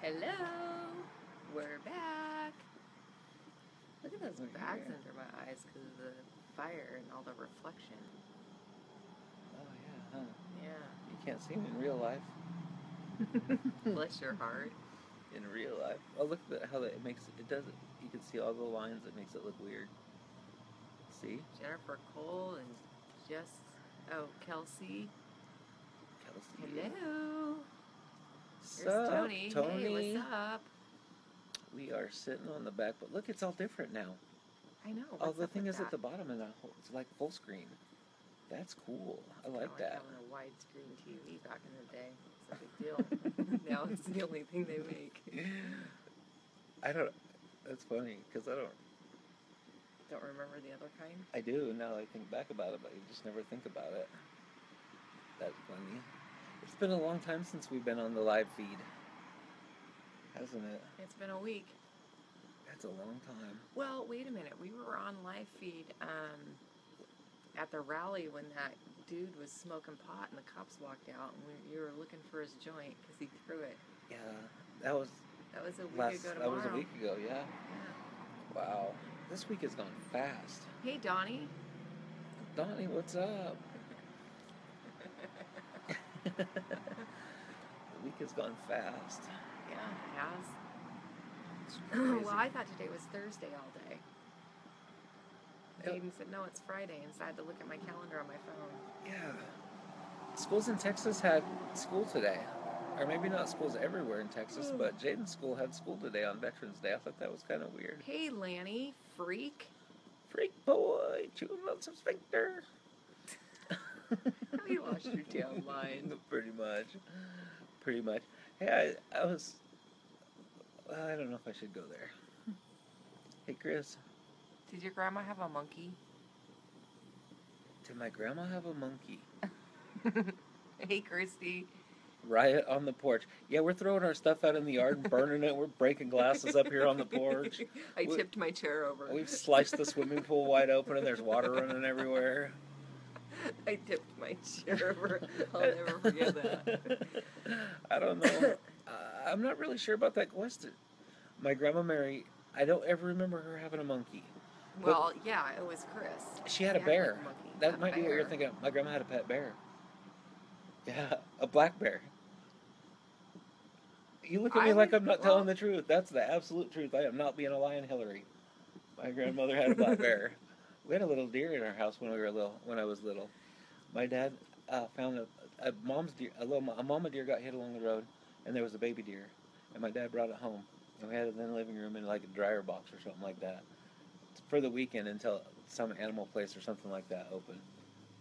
Hello, we're back. Look at those We're bags here. under my eyes because of the fire and all the reflection. Oh yeah, huh? Yeah. You can't see me in real life. Bless your heart. In real life. Oh, look at how it makes it does it. You can see all the lines. It makes it look weird. See, Jennifer Cole and Kelsey. Kelsey. Hello. There's Sup, Tony. Hey, what's Tony? up? We are sitting on the back, but look, it's all different now. I know. Oh, What's the up thing with is that? at the bottom, and it's like full screen. That's cool. I like that. Having a widescreen TV back in the day. It's a big deal. Now it's the only thing they make. I don't. That's funny because I don't. Don't remember the other kind? I do now that I think back about it, but you just never think about it. That's funny. It's been a long time since we've been on the live feed, hasn't it? It's been a week. That's a long time. Well, wait a minute. We were on live feed at the rally when that dude was smoking pot and the cops walked out and you were looking for his joint because he threw it. Yeah, that was a week ago tomorrow. That was a week ago, yeah. Yeah. Wow. This week has gone fast. Hey, Donnie. Donnie, what's up? The week has gone fast. Yeah, it has. It's crazy. Well, I thought today was Thursday all day. Yep. Aiden said, no, it's Friday, and so I had to look at my calendar on my phone. Yeah. Schools in Texas had school today. Or maybe not schools everywhere in Texas, but Jaden's school had school today on Veterans Day. I thought that was kind of weird. Hey, Lanny, freak. Freak boy, chewing on some sphincter. You lost your damn mind. Pretty much. Hey, I was. I don't know if I should go there. Hey, Chris. Did your grandma have a monkey? Did my grandma have a monkey? Hey, Christy. Riot on the porch. Yeah, we're throwing our stuff out in the yard and burning it. We're breaking glasses up here on the porch. I tipped my chair over. We've sliced the swimming pool wide open and there's water running everywhere. I tipped my chair over. I'll never forget that. I don't know. I'm not really sure about that question. My grandma Mary, I don't ever remember her having a monkey. Well, yeah, it was Chris. She had a bear. Like a monkey. That might be what you're thinking. My grandma had a pet bear. Yeah, a black bear. You look at me like I'm not telling the truth. That's the absolute truth. I am not being a lying Hillary. My grandmother had a black bear. We had a little deer in our house when we were little. When I was little, my dad found a mom's deer. A mama deer got hit along the road, and there was a baby deer, and my dad brought it home, and we had it in the living room in like a dryer box or something like that for the weekend until some animal place or something like that opened.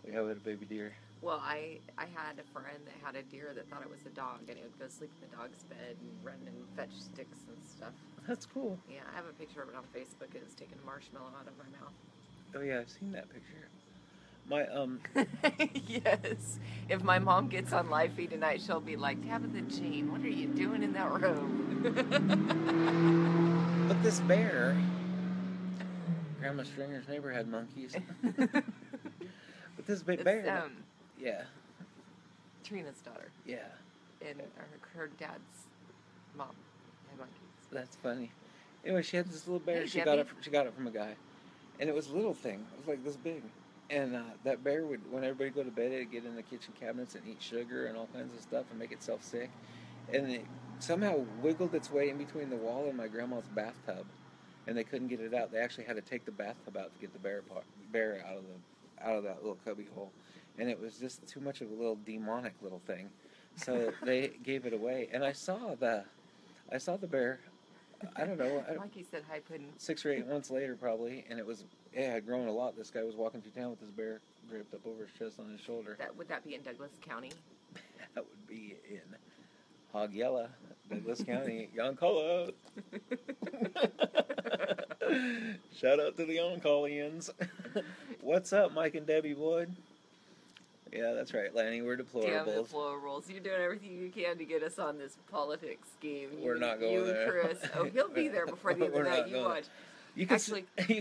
We had a baby deer. Well, I had a friend that had a deer that thought it was a dog, and it would go sleep in the dog's bed and run and fetch sticks and stuff. That's cool. Yeah, I have a picture of it on Facebook. It was taking a marshmallow out of my mouth. Oh yeah, I've seen that picture. My Yes. If my mom gets on live feed tonight, she'll be like, Tabitha Jean, what are you doing in that room? But this bear, Grandma Stringer's neighbor had monkeys. But this big bear, yeah, Trina's daughter. Yeah. And her dad's mom had monkeys. That's funny. Anyway, she had this little bear. Hey, She got it from a guy, and it was a little thing. It was like this big, and that bear would, when everybody go to bed, it'd get in the kitchen cabinets and eat sugar and all kinds of stuff and make itself sick, and it somehow wiggled its way in between the wall and my grandma's bathtub, and they couldn't get it out. They actually had to take the bathtub out to get the bear out of that little cubby hole, and it was just too much of a little demonic little thing, so they gave it away. And I saw the bear. I don't know. Like you said, hi pudding. 6 or 8 months later, probably, and it had grown a lot. This guy was walking through town with this bear draped up over his chest on his shoulder. Would that be in Douglas County? That would be in Hogyella, Douglas County, Yoncalla. Shout out to the Yoncallians. What's up, Mike and Debbie Wood? Yeah, that's right, Lanny. We're deplorables. Damn deplorables. You're doing everything you can to get us on this politics game. We're not going there. You and Chris. Oh, he'll be there before the end of the night. You watch. You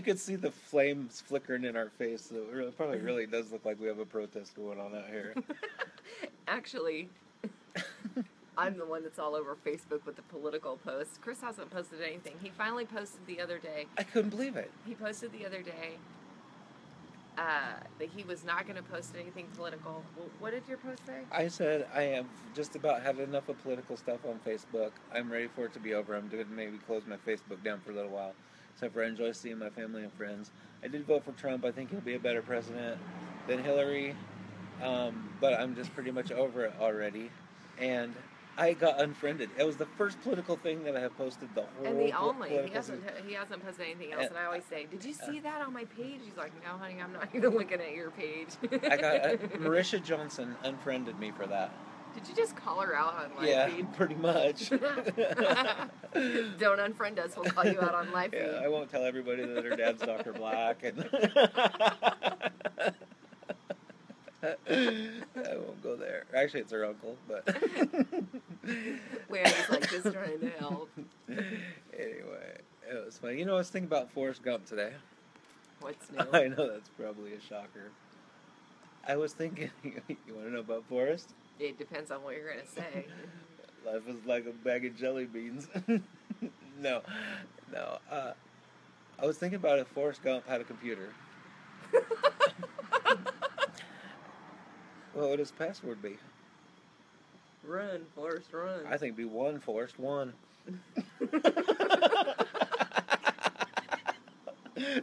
could see the flames flickering in our face. So it probably really does look like we have a protest going on out here. Actually, I'm the one that's all over Facebook with the political posts. Chris hasn't posted anything. He finally posted the other day. I couldn't believe it. He posted the other day that he was not going to post anything political. Well, what did your post say? I said I have just about had enough of political stuff on Facebook. I'm ready for it to be over. I'm going to maybe close my Facebook down for a little while. Except for I enjoy seeing my family and friends. I did vote for Trump. I think he'll be a better president than Hillary. But I'm just pretty much over it already. And I got unfriended. It was the first political thing that I have posted the whole And the only. He political hasn't posted anything else. And I always say, did you see that on my page? He's like, no, honey, I'm not even looking at your page. I got Marisha Johnson unfriended me for that. Did you just call her out on live Yeah, feed? pretty much. Don't unfriend us. We'll call you out on live feed. Yeah, I won't tell everybody that her dad's Dr. Black. And I won't go there. Actually, it's her uncle, but... Lanny's like, just trying to help. Anyway, it was funny. You know, I was thinking about Forrest Gump today. What's new? I know that's probably a shocker. I was thinking, you want to know about Forrest? It depends on what you're going to say. Life is like a bag of jelly beans. No. I was thinking about if Forrest Gump had a computer. What would his password be? Run, Forrest, run. I think it'd be one, Forrest, one.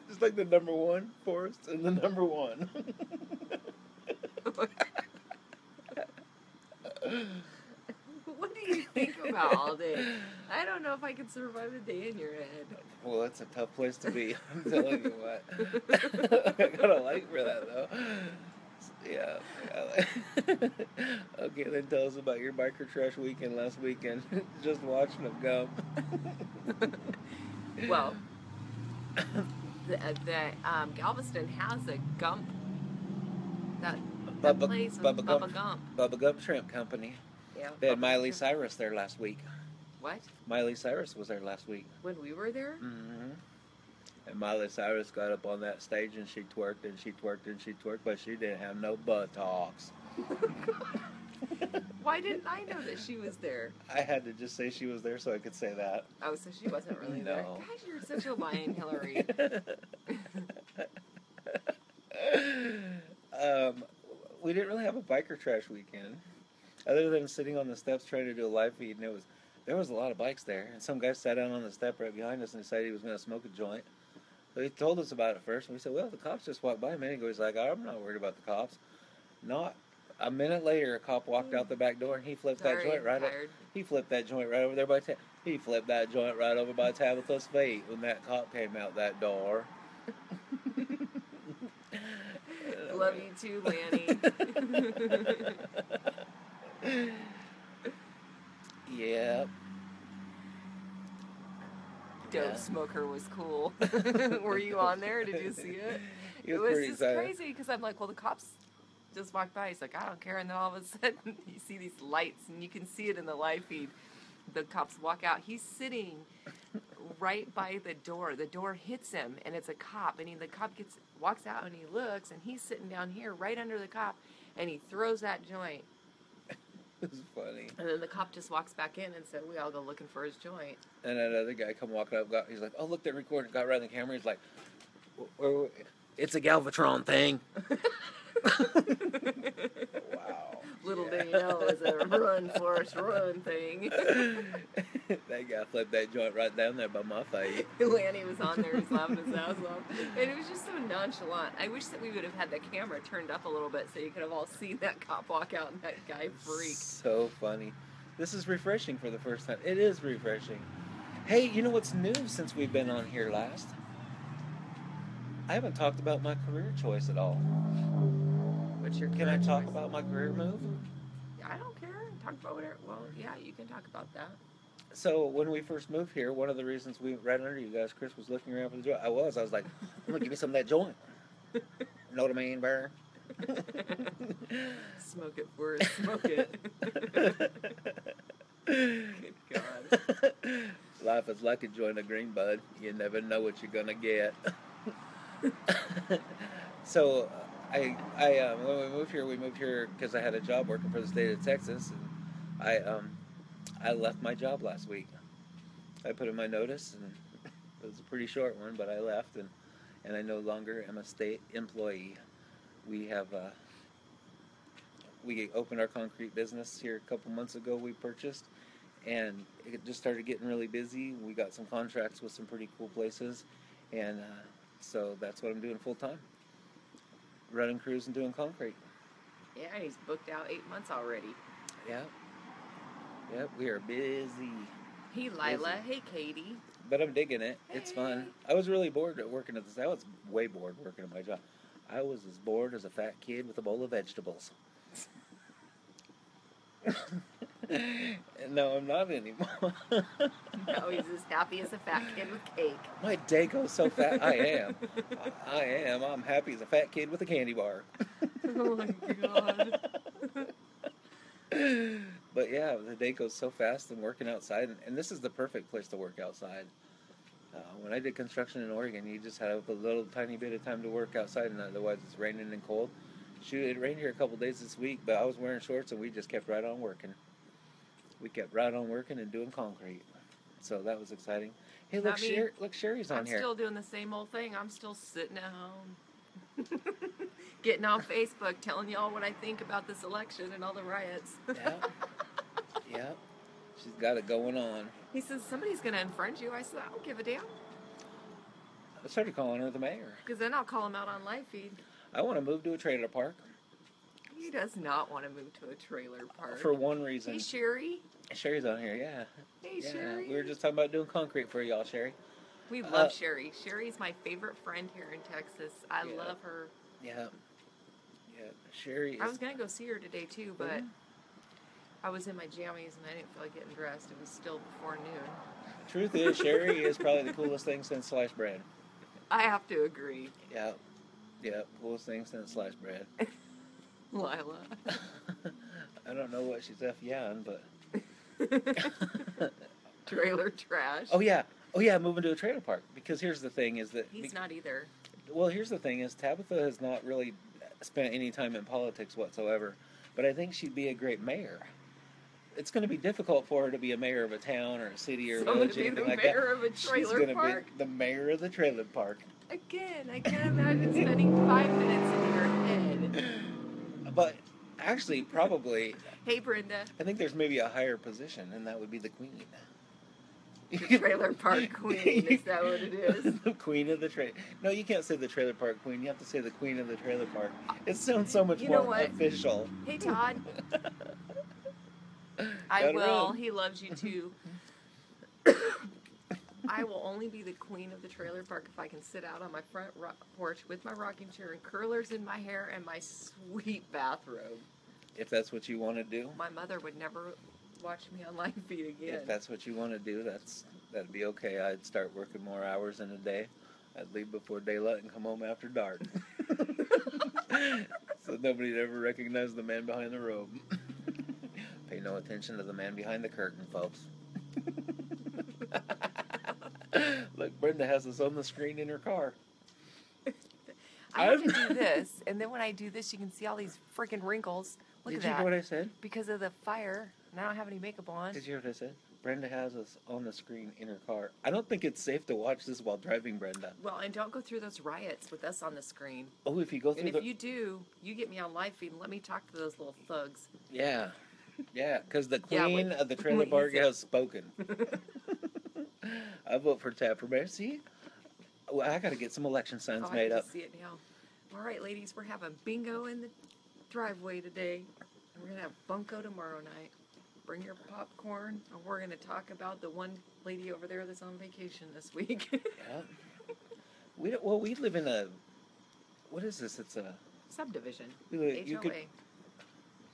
Just like the number one, Forrest, and the number one. What do you think about all day? I don't know if I could survive a day in your head. Well, that's a tough place to be. I'm telling you what. I got a like for that, though. Yeah. Okay, then tell us about your biker trash weekend last weekend. Just watching them go. Well, Galveston has a Gump. That place with Bubba Gump. Bubba Gump Shrimp Company. Yeah. They had Miley Cyrus there last week. What? Miley Cyrus was there last week. When we were there? Mm-hmm. And Miley Cyrus got up on that stage and she twerked and she twerked and she twerked, but she didn't have no buttocks. Why didn't I know that she was there? I had to just say she was there so I could say that. Oh, so she wasn't really No. there. Gosh, you're such a lying Hillary. We didn't really have a biker trash weekend, other than sitting on the steps trying to do a live feed, and there was a lot of bikes there, and some guy sat down on the step right behind us and decided he was going to smoke a joint. So he told us about it first, and we said, well, the cops just walked by a minute ago. He's like, I'm not worried about the cops. Not a minute later, a cop walked out the back door, and he flipped that joint right over. He flipped that joint right over there by he flipped that joint right over by Tabitha's feet when that cop came out that door. Love you too, Lanny. Yep. Dope Smoker was cool. Were you on there? Did you see it? It was pretty just exciting. crazy because I'm like, well, the cops just walked by. He's like, I don't care. And then all of a sudden, you see these lights, and you can see it in the live feed. The cops walk out. He's sitting right by the door. The door hits him, and it's a cop. And the cop walks out, and he looks, and he's sitting down here right under the cop, and he throws that joint. It was funny. And then the cop just walks back in and said, we all go looking for his joint. And another guy come walking up, he's like, oh, look, that recording, got right on the camera. He's like, it's a Galvatron thing. Wow. Little did you know it was a run, Forrest, run thing. That guy flipped that joint right down there by my face. Lanny was on there, he's laughing his ass off. And it was just so nonchalant. I wish that we would have had the camera turned up a little bit so you could have all seen that cop walk out and that guy freak. So funny. This is refreshing for the first time. It is refreshing. Hey, you know what's new since we've been on here last? I haven't talked about my career choice at all. What's your Can I talk about my career move? I don't care. Talk about whatever. Well, yeah, you can talk about that. So when we first moved here, one of the reasons we right under you guys, Chris was looking around for the joint. I was like, I'm gonna give me some of that joint. Know what I mean, Bear? Smoke it, Forrest. Smoke it. Good God. Life is like a joint of green bud. You never know what you're gonna get. So, when we moved here because I had a job working for the state of Texas, and I left my job last week. I put in my notice, and it was a pretty short one, but I left, and I no longer am a state employee. We have we opened our concrete business here a couple months ago. We purchased, and it just started getting really busy. We got some contracts with some pretty cool places, and so that's what I'm doing full time, running crews and doing concrete. Yeah, he's booked out 8 months already. Yeah. Yep, we are busy. Hey, Lila. Hey, Katie. But I'm digging it. Hey. It's fun. I was really bored at working at this. I was way bored working at my job. I was as bored as a fat kid with a bowl of vegetables. No, I'm not anymore. No, he's as happy as a fat kid with cake. My day goes so fast. I am. I am. I'm happy as a fat kid with a candy bar. Oh my God. But yeah, the day goes so fast and working outside. And this is the perfect place to work outside. When I did construction in Oregon, you just have a little tiny bit of time to work outside, and otherwise it's raining and cold. Shoot, it rained here a couple days this week, but I was wearing shorts and we just kept right on working. We kept right on working and doing concrete. So that was exciting. Hey, look, Sherry's on here. I'm still doing the same old thing. I'm still sitting at home. Getting on Facebook, telling y'all what I think about this election and all the riots. Yeah. Yeah. She's got it going on. He says, somebody's going to unfriend you. I said, I don't give a damn. I started calling her the mayor. Because then I'll call him out on live feed. I want to move to a trailer park. He does not want to move to a trailer park. For one reason. Hey, Sherry. Sherry's on here, yeah. Hey, yeah. Sherry. We were just talking about doing concrete for y'all, Sherry. We love Sherry. Sherry's my favorite friend here in Texas. I love her. Yeah. Yeah. Sherry is... I was going to go see her today, too, but I was in my jammies and I didn't feel like getting dressed. It was still before noon. Truth is, Sherry is probably the coolest thing since sliced bread. I have to agree. Yeah. Yeah, coolest thing since sliced bread. Lila. I don't know what she's F-yaing, but... Trailer trash. Oh yeah, moving to a trailer park. Because here's the thing is that... He's not either. Well, here's the thing is Tabitha has not really spent any time in politics whatsoever. But I think she'd be a great mayor. It's going to be difficult for her to be a mayor of a town or a city or a village, anything like that. She's going to be the mayor of a trailer park? She's going to be the mayor of the trailer park. Again, I can't imagine spending 5 minutes in your head. But actually, probably... Hey, Brenda. I think there's maybe a higher position, and that would be the queen. The trailer park queen, is that what it is? The queen of the trailer... No, you can't say the trailer park queen. You have to say the queen of the trailer park. It sounds so much more official. Hey, Todd. I will. He loves you, too. I will only be the queen of the trailer park if I can sit out on my front porch with my rocking chair and curlers in my hair and my sweet bathrobe. If that's what you want to do. My mother would never watch me on live feed again. If that's what you want to do, that'd be okay. I'd start working more hours in a day. I'd leave before daylight and come home after dark. So nobody'd ever recognize the man behind the robe. Pay no attention to the man behind the curtain, folks. Look, Brenda has us on the screen in her car. I have to do this, and then when I do this, you can see all these freaking wrinkles. Look at that. Did you hear what I said? Because of the fire, and I don't have any makeup on. Did you hear what I said? Brenda has us on the screen in her car. I don't think it's safe to watch this while driving, Brenda. Well, and don't go through those riots with us on the screen. Oh, if you go through and if you do, you get me on live feed and let me talk to those little thugs. Yeah. Yeah, because the queen of the trailer park has spoken. I vote for Tab for mayor. See? Well, I got to get some election signs made up. I can see it now. All right, ladies, we're having bingo in the driveway today. We're going to have bunko tomorrow night. Bring your popcorn, and we're going to talk about the one lady over there that's on vacation this week. Yeah. We live in a... What is this? It's a... Subdivision. HOA.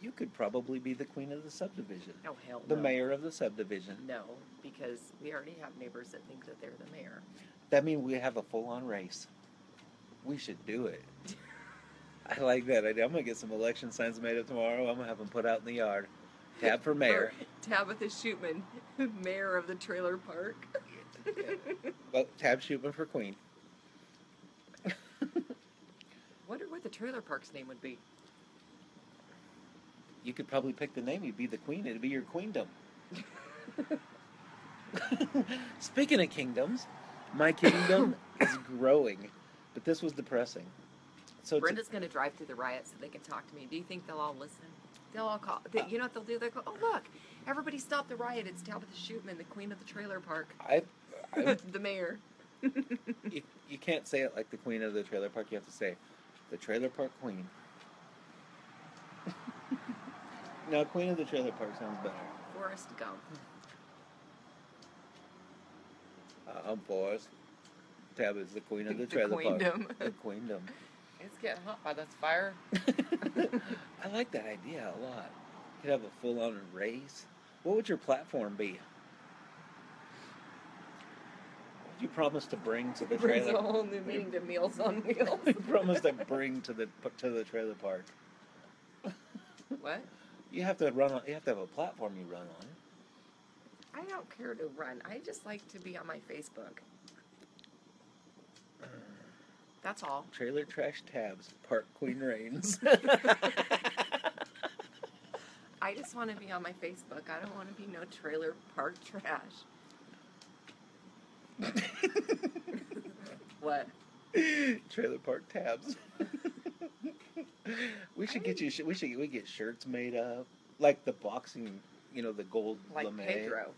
You could probably be the queen of the subdivision. Oh, hell no. The mayor of the subdivision. No, because we already have neighbors that think that they're the mayor. That means we have a full-on race. We should do it. I like that idea. I'm going to get some election signs made up tomorrow. I'm going to have them put out in the yard. Tab for mayor. Tabitha Shoopman, mayor of the trailer park. Well, Tab Shoopman for queen. Wonder what the trailer park's name would be. You could probably pick the name. You'd be the queen. It'd be your queendom. Speaking of kingdoms, my kingdom is growing, but this was depressing. So Brenda's going to drive through the riot so they can talk to me. Do you think they'll all listen? They'll all call. You know what they'll do? They'll go, oh, look, everybody stop the riot. It's Tabitha Shoopman, the queen of the trailer park. I The mayor. you can't say it like the queen of the trailer park. You have to say the trailer park queen. No, queen of the trailer park sounds better. Forrest Gump. I'm Forrest. Tab is the queen of the trailer park. The queendom. It's getting hot by this fire. I like that idea a lot. You could have a full-on race. What would your platform be? What would you promise to bring to the trailer? Brings a whole new meaning to Meals on Wheels. You promise to bring to the trailer park. What? You have to have a platform you run on. I don't care to run. I just like to be on my Facebook. That's all. Trailer trash tabs. Park queen reigns. I just want to be on my Facebook. I don't want to be no trailer park trash. What? Trailer park tabs. We get shirts made up like the boxing, the gold like lame. Pedro.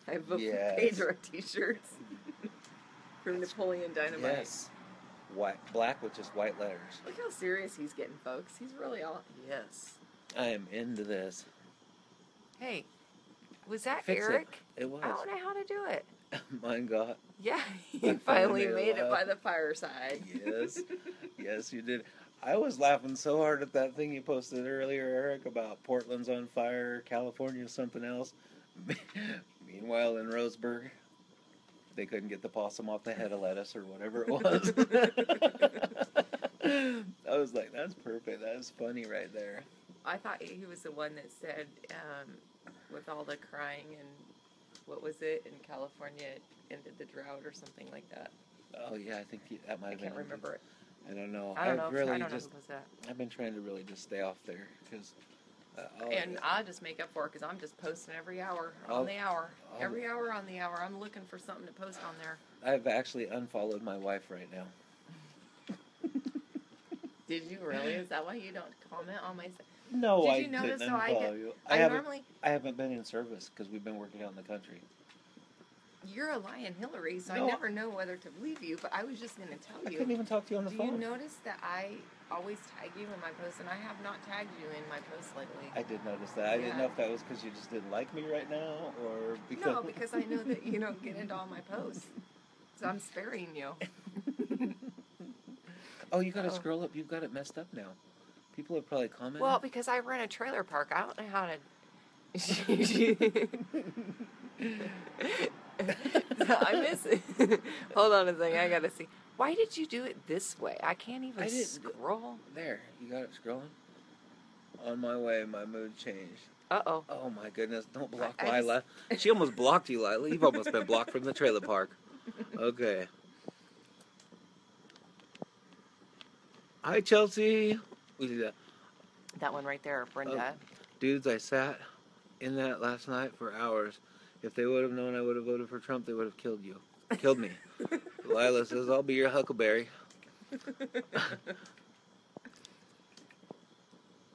I have Yes. Pedro t-shirts from Napoleon Dynamite. Yes. Black with just white letters. Look how serious he's getting, folks. He's really all yes. I am into this. Hey, was that Fix Eric? It was. I don't know how to do it. Mine got. Yeah, he finally made it by the fireside. Yes. Yes, you did. I was laughing so hard at that thing you posted earlier, Eric, about Portland's on fire, California's something else. Meanwhile, in Roseburg, they couldn't get the possum off the head of lettuce or whatever it was. I was like, that's perfect. That's funny right there. I thought he was the one that said, with all the crying and what was it in California, it ended the drought or something like that. Oh yeah, I think that might have been. I can't remember it. I don't know. I don't know who was that. I've been trying to really just stay off there because. I'll just make up for it because I'm just posting every hour on the hour. Every hour on the hour. I'm looking for something to post on there. I've actually unfollowed my wife right now. Did you really? Is that why you don't comment on my stuff? No, I Did you notice didn't though unfollow you. I haven't been in service because we've been working out in the country. You're a lying Hillary, so No. I never know whether to believe you, but I was just going to tell you. I couldn't even talk to you on the phone. Do you notice that I always tag you in my posts, and I have not tagged you in my posts lately? I did notice that. I didn't know if that was because you just didn't like me right now, or because... No, because I know that you don't get into all my posts. So I'm sparing you. Oh, you got to scroll up. You've got it messed up now. People have probably commented. Well, because I run a trailer park. I don't know how to... I miss it. Hold on a second. I got to see. Why did you do it this way? I can't even scroll. There. You got it scrolling? On my way, my mood changed. Uh-oh. Oh, my goodness. Don't block Lila. She almost blocked you, Lila. You've almost been blocked from the trailer park. Okay. Hi, Chelsea. We do that. That one right there, Brenda. Dudes, I sat in that last night for hours. If they would have known I would have voted for Trump, they would have killed you. Killed me. Lila says, I'll be your huckleberry.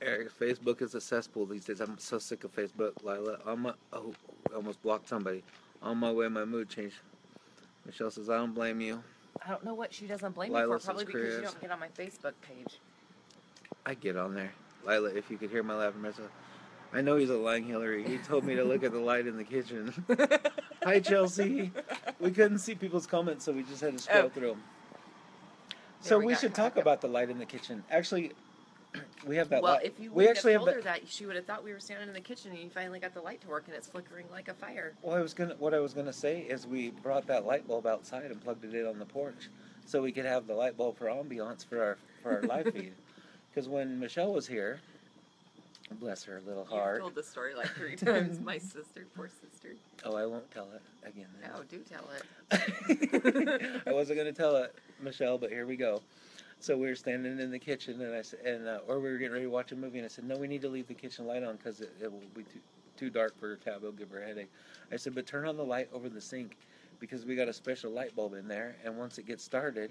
Eric, Facebook is a cesspool these days. I'm so sick of Facebook, Lila. I almost blocked somebody. On my way, my mood changed. Michelle says, I don't blame you. I don't know what she doesn't blame Lila me for. Probably because you don't get on my Facebook page. I get on there. Lila, if you could hear my laughing myself. I know he's a lying Hillary. He told me to look at the light in the kitchen. Hi, Chelsea. We couldn't see people's comments, so we just had to scroll through them. So we should talk about the light in the kitchen. Actually, we have that light. Well, if you would have told her that, she would have thought we were standing in the kitchen and you finally got the light to work and it's flickering like a fire. Well, what I was gonna say is we brought that light bulb outside and plugged it in on the porch, so we could have the light bulb for ambiance for our live feed. Because when Michelle was here, bless her little heart. You've told the story like 3 times. My sister, poor sister. Oh, I won't tell it again. Then. No, do tell it. I wasn't going to tell it, Michelle, but here we go. So we were standing in the kitchen, and I said, or we were getting ready to watch a movie, and I said, no, we need to leave the kitchen light on because it will be too dark for her tab. It'll give her a headache. I said, but turn on the light over the sink because we got a special light bulb in there. And once it gets started,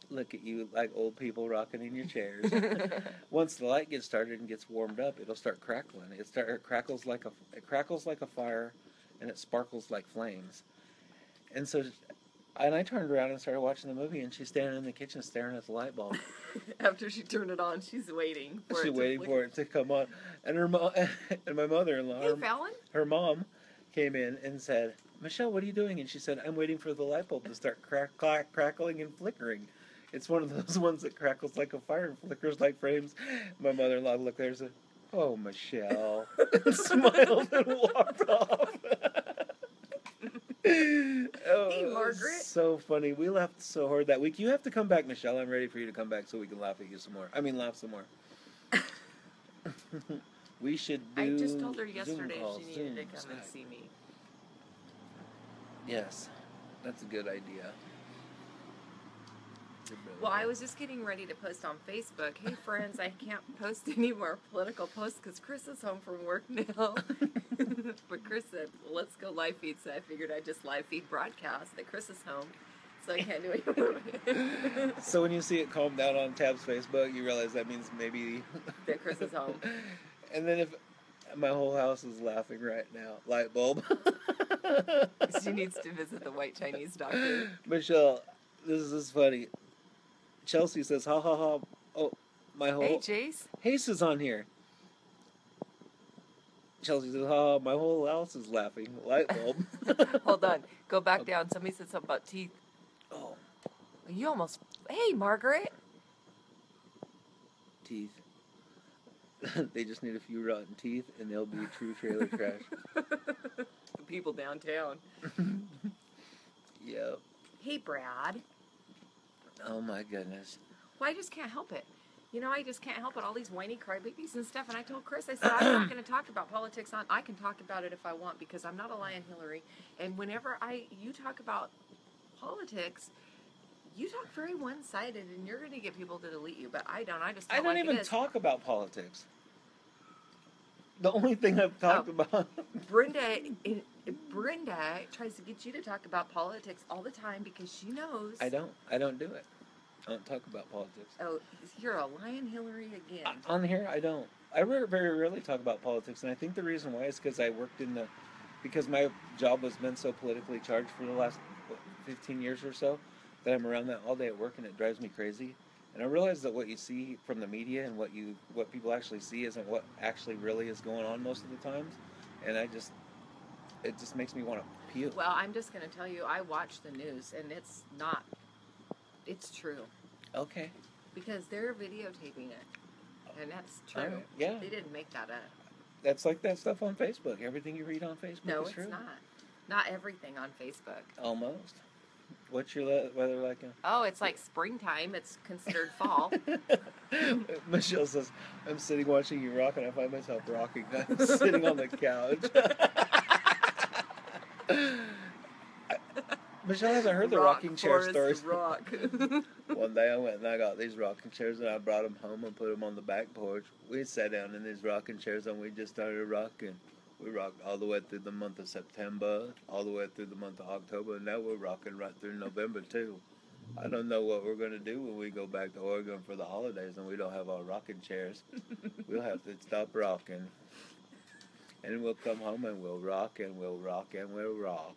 look at you like old people rocking in your chairs. Once the light gets started and gets warmed up, it'll start crackling. It crackles like a fire, and it sparkles like flames. And so, and I turned around and started watching the movie, and she's standing in the kitchen staring at the light bulb. After she turned it on, she's waiting for it to come on. And her mom and my mother-in-law, Hey, Fallon. her mom, came in and said, "Michelle, what are you doing?" And she said, "I'm waiting for the light bulb to start crackling and flickering. It's one of those ones that crackles like a fire and flickers like flames." My mother-in-law looked there and said, "Oh, Michelle," and smiled and walked off. Oh, Hey, Margaret. So funny. We laughed so hard that week. You have to come back, Michelle. I'm ready for you to come back so we can laugh at you some more. Laugh some more. We should do I just told her yesterday Zoom calls, she needed to Zoom, come and Skype. see me. Yes, that's a good idea. Well, I was just getting ready to post on Facebook. Hey, friends, I can't post any more political posts because Chris is home from work now. But Chris said, well, let's go live feed. So I figured I'd just live feed broadcast that Chris is home. So I can't do it. So when you see it calm down on Tab's Facebook, you realize that means maybe that Chris is home. And then if my whole house is laughing right now, light bulb. She needs to visit the white Chinese doctor. Michelle, this is funny. Chelsea says, ha ha ha. Oh, my whole... Hey, Jace. Hace is on here. Chelsea says, ha, my whole house is laughing. Light bulb. Hold on. Go back down. Somebody said something about teeth. Oh. You almost... Hey, Margaret. Teeth. They just need a few rotten teeth, and they'll be true trailer trash. The people downtown. Yep. Hey, Brad. Oh, my goodness. Well, I just can't help it. You know, I just can't help it. All these whiny crybabies and stuff. And I told Chris, I said, I'm not going to talk about politics I can talk about it if I want because I'm not a lion Hillary. And whenever you talk about politics, you talk very one-sided and you're going to get people to delete you. But I don't. I just don't even talk about politics. The only thing I've talked about... Brenda tries to get you to talk about politics all the time because she knows... I don't do it. I don't talk about politics. Oh, you're a lion Hillary again. On here, I don't. I very rarely talk about politics, and I think the reason why is because I worked because my job has been so politically charged for the last 15 years or so that I'm around that all day at work, and it drives me crazy. And I realize that what you see from the media and what people actually see isn't what actually really is going on most of the times, and it just makes me want to puke. Well, I'm just going to tell you, I watch the news, and it's true. Okay. Because they're videotaping it, and that's true. Right. Yeah. They didn't make that up. That's like that stuff on Facebook. Everything you read on Facebook is true. No, it's not. Not everything on Facebook. Almost. What's your weather like now? Oh, it's like springtime. It's considered fall. Michelle says, I'm sitting watching you rock, and I find myself rocking. I'm sitting on the couch. Michelle hasn't heard the rocking chair stories. Rock. One day I went and I got these rocking chairs, and I brought them home and put them on the back porch. We sat down in these rocking chairs, and we just started rocking. We rocked all the way through the month of September, all the way through the month of October, and now we're rocking right through November, too. I don't know what we're going to do when we go back to Oregon for the holidays and we don't have our rocking chairs. We'll have to stop rocking. And we'll come home and we'll rock and we'll rock and we'll rock.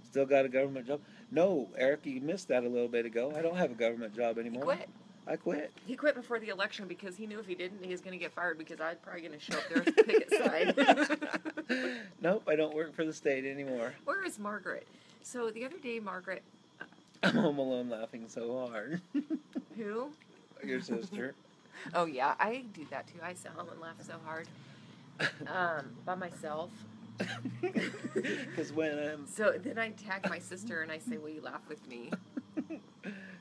Still got a government job? No, Eric, you missed that a little bit ago. I don't have a government job anymore. He quit. I quit. He quit before the election because he knew if he didn't, he was going to get fired because I was probably going to show up there with the picket sign. Nope, I don't work for the state anymore. Where is Margaret? So the other day, Margaret... I'm home alone laughing so hard. Who? Your sister. Oh, yeah, I do that too. I sit home and laugh so hard. By myself. Because when I'm... So then I tag my sister and I say, will you laugh with me?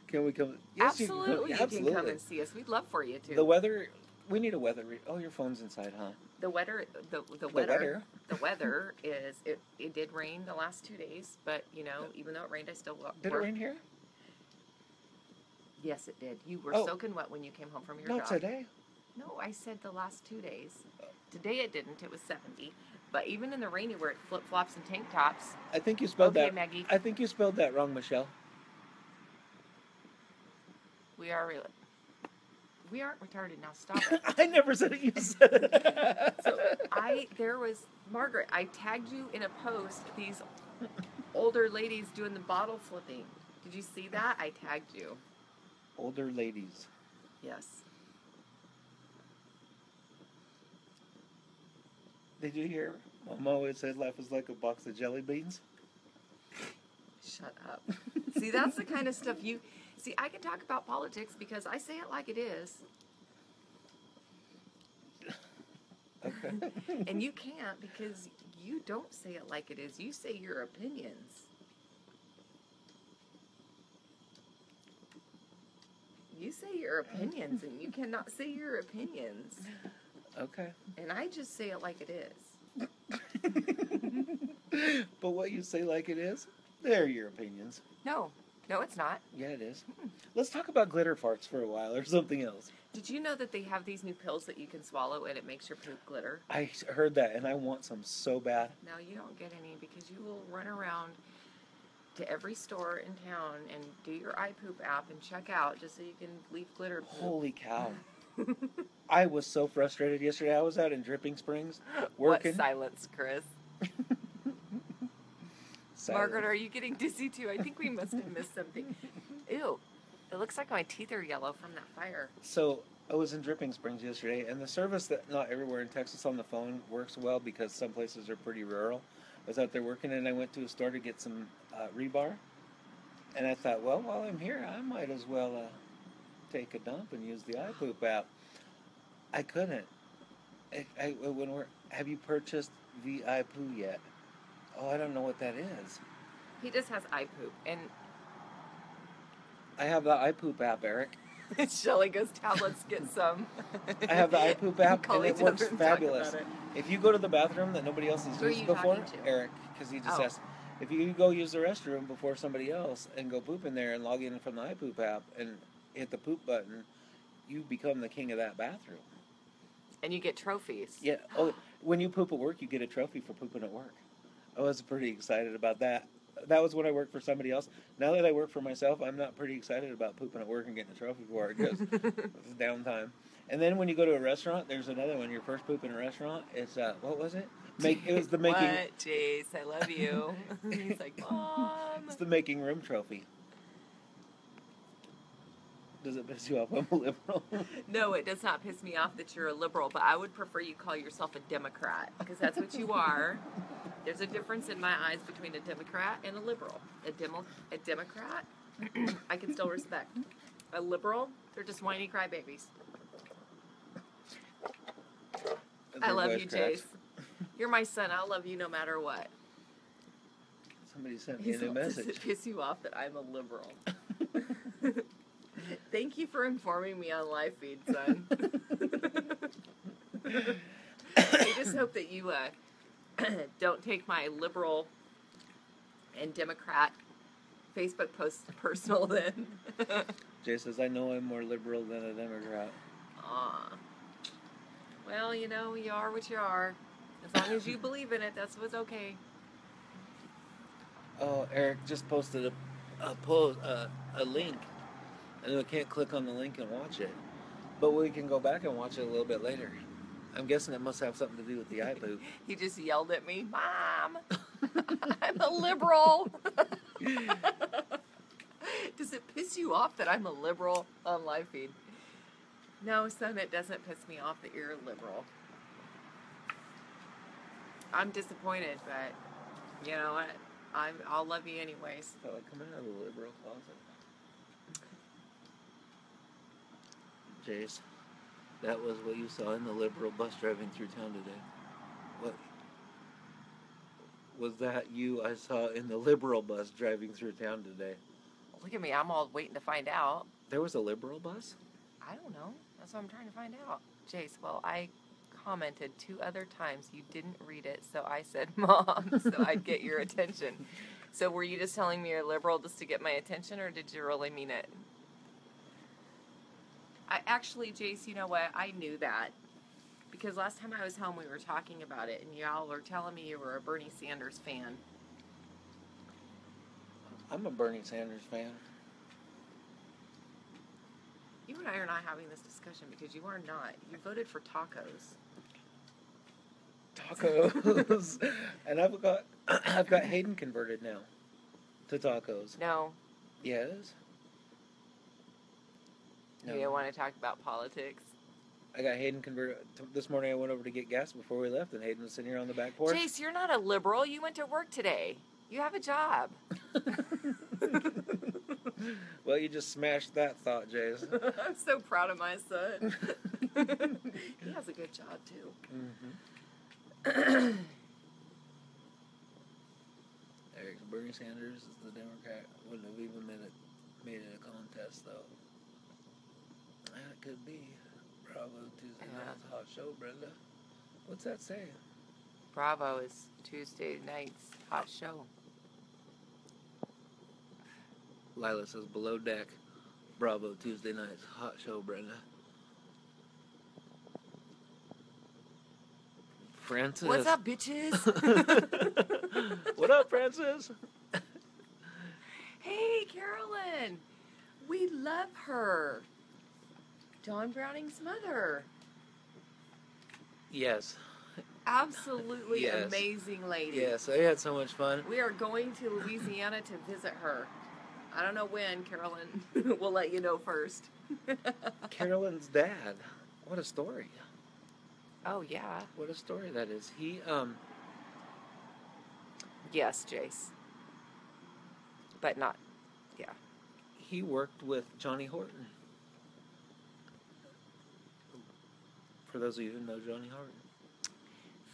Can we come? Yes, absolutely, you can come and see us. We'd love for you to. The weather, we need a weather read. Oh, your phone's inside, huh? The weather is, it did rain the last 2 days, but, you know, even though it rained, I still worked. Did it rain here? Yes, it did. You were soaking wet when you came home from your job. Not today. No, I said the last 2 days. Today it didn't. It was 70. But even in the rainy where it flip-flops and tank tops. I think you spelled Okay, that. Maggie. I think you spelled that wrong, Michelle. We aren't retarded now. Stop it. I never said it. You said it. So Margaret, I tagged you in a post, these older ladies doing the bottle flipping. Did you see that? I tagged you. Older ladies. Yes. Did you hear? Mom always said life is like a box of jelly beans. Shut up. See, that's the kind of stuff see, I can talk about politics because I say it like it is. Okay. And you can't because you don't say it like it is. You say your opinions. You say your opinions and you cannot say your opinions. Okay. And I just say it like it is. But what you say like it is, they're your opinions. No, it's not. Yeah, it is. Let's talk about glitter farts for a while or something else. Did you know that they have these new pills that you can swallow and it makes your poop glitter? I heard that and I want some so bad. No, you don't get any because you will run around to every store in town and do your iPoop app and check out just so you can leave glitter poop. Holy cow. I was so frustrated yesterday. I was out in Dripping Springs working. What silence, Chris? Margaret, are you getting dizzy too? I think we must have missed something. Ew. It looks like my teeth are yellow from that fire. So I was in Dripping Springs yesterday, and the service that not everywhere in Texas on the phone works well because some places are pretty rural. I was out there working, and I went to a store to get some rebar. And I thought, well, while I'm here, I might as well take a dump and use the iPoop app. I couldn't. Have you purchased the iPoo yet? Oh, I don't know what that is. He just has iPoop, and I have the iPoop app, Eric. Shelly goes down, let's get some. I have the iPoop app, and it works fabulous. If you go to the bathroom that nobody else has used before, Eric, because he just asked, if you go use the restroom before somebody else and go poop in there and log in from the iPoop app and hit the poop button, you become the king of that bathroom. And you get trophies. Yeah. Oh, when you poop at work, you get a trophy for pooping at work. I was pretty excited about that. That was when I worked for somebody else. Now that I work for myself, I'm not pretty excited about pooping at work and getting a trophy for it because it's downtime. And then when you go to a restaurant, there's another one. Your first poop in a restaurant, it's, what was it? It was the making... What? Jace, I love you. He's like, Mom. It's the making room trophy. Does it piss you off I'm a liberal? No, it does not piss me off that you're a liberal, but I would prefer you call yourself a Democrat because that's what you are. There's a difference in my eyes between a Democrat and a liberal. A Democrat, I can still respect. A liberal, they're just whiny crybabies. I love you, Jace. You're my son. I'll love you no matter what. Somebody sent me a new message. Does it piss you off that I'm a liberal? Thank you for informing me on live feed, son. I just hope that you don't take my liberal and Democrat Facebook posts personal then. Jay says, I know I'm more liberal than a Democrat. Aw. Well, you know, you are what you are. As long as you believe in it, that's what's okay. Oh, Eric just posted a link. And we can't click on the link and watch it. But we can go back and watch it a little bit later. I'm guessing it must have something to do with the iPoop. He just yelled at me, Mom, I'm a liberal. Does it piss you off that I'm a liberal on live feed? No, son, it doesn't piss me off that you're a liberal. I'm disappointed, but you know what? I'll love you anyways. I felt like coming out of the liberal closet. Jace, that was what you saw in the liberal bus driving through town today. What? Was that you I saw in the liberal bus driving through town today? Look at me, I'm all waiting to find out. There was a liberal bus? I don't know. That's what I'm trying to find out. Jace, well, I commented 2 other times. You didn't read it, so I said, Mom, so I'd get your attention. So were you just telling me you're liberal just to get my attention, or did you really mean it? I actually, Jace, you know what? I knew that. Because last time I was home, we were talking about it, and y'all were telling me you were a Bernie Sanders fan. I'm a Bernie Sanders fan. You and I are not having this discussion because you are not. You voted for tacos. Tacos. And I've got Hayden converted now to tacos. No. Yes. No. You don't want to talk about politics? I got Hayden converted. This morning I went over to get gas before we left, and Hayden was sitting here on the back porch. Jace, you're not a liberal. You went to work today. You have a job. Well, you just smashed that thought, Jace. I'm so proud of my son. He has a good job, too. Mm-hmm. Eric, Bernie Sanders is the Democrat. Wouldn't have even made it a contest, though. That could be. Bravo Tuesday night's hot show, Brenda. What's that say? Bravo is Tuesday night's hot show. Lila says below deck. Bravo Tuesday night's hot show, Brenda. Francis. What's up, bitches? What up, Francis? Hey, Carolyn. We love her. John Browning's mother. Yes. Absolutely Yes. Amazing lady. Yes, I had so much fun. We are going to Louisiana to visit her. I don't know when, Carolyn. We'll let you know first. Carolyn's dad. What a story. Oh, yeah. What a story that is. He, Yes, Jace. But not, yeah. He worked with Johnny Horton. For those of you who know Johnny Horton.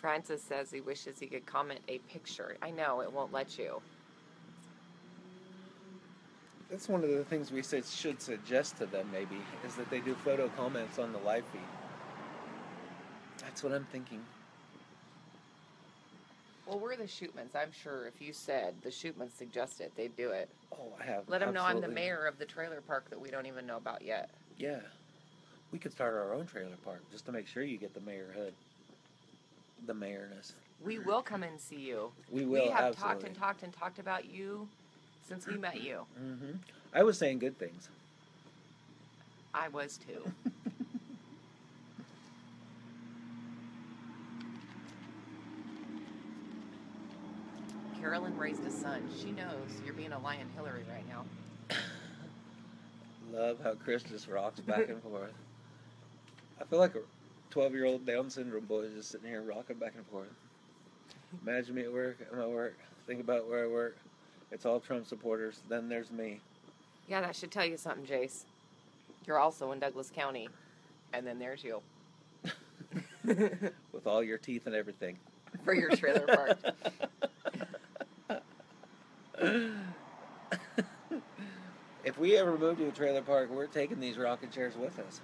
Francis says he wishes he could comment a picture. I know, it won't let you. That's one of the things we should suggest to them, maybe, is that they do photo comments on the live feed. That's what I'm thinking. Well, we're the Shoopmans. I'm sure if you said the Shoopmans suggested, they'd do it. Oh, I have. Let them know I'm the absolutely. mayor of the trailer park that we don't even know about yet. Yeah. We could start our own trailer park just to make sure you get the mayorhood. The mayorness. We will come and see you. We will, We have absolutely. talked and talked about you since we met you. Mm-hmm. I was saying good things. I was too. Carolyn raised a son. She knows you're being a Lion Hillary right now. Love how Chris just rocks back and forth. I feel like a 12-year-old Down syndrome boy just sitting here rocking back and forth. Imagine me at work, I'm at work, think about where I work. It's all Trump supporters. Then there's me. Yeah, that should tell you something, Jace. You're also in Douglas County. And then there's you. With all your teeth and everything. For your trailer park. If we ever move to a trailer park, we're taking these rocking chairs with us.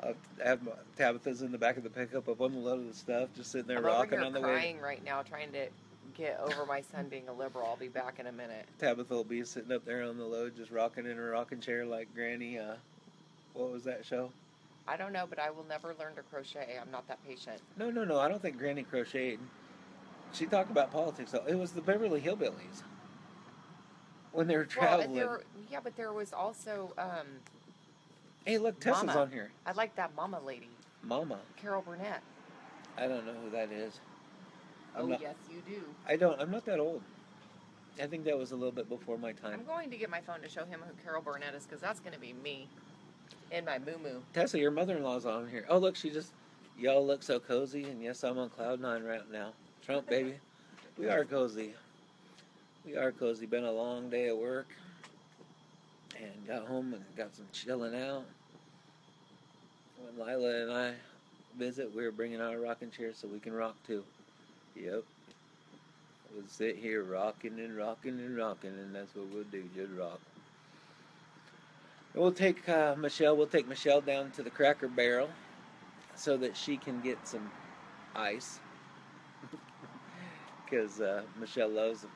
I have Tabitha's in the back of the pickup up on the load of the stuff, just sitting there I'm rocking over here on the crying way. right now, trying to get over my son being a liberal. I'll be back in a minute. Tabitha will be sitting up there on the load, just rocking in a rocking chair like Granny. What was that show? I don't know, but I will never learn to crochet. I'm not that patient. No. I don't think Granny crocheted. She talked about politics, though. It was the Beverly Hillbillies. When they were traveling. But there was also... Hey, look, Tessa's Mama. on here. I like that mama lady. Mama. Carol Burnett. I don't know who that is. Yes, you do. I'm not that old. I think that was a little bit before my time. I'm going to get my phone to show him who Carol Burnett is, because that's going to be me. In my moo-moo. Tessa, your mother-in-law's on here. Oh, look, y'all look so cozy, and yes, I'm on cloud 9 right now. Trump, baby. We are cozy. We are cozy. Been a long day at work. And got home and got some chilling out. When Lila and I visit, we're bringing our rocking chairs so we can rock too. Yep. We'll sit here rocking and rocking and rocking, and that's what we'll do, just rock. And we'll take Michelle down to the Cracker Barrel so that she can get some ice. Because Michelle loves a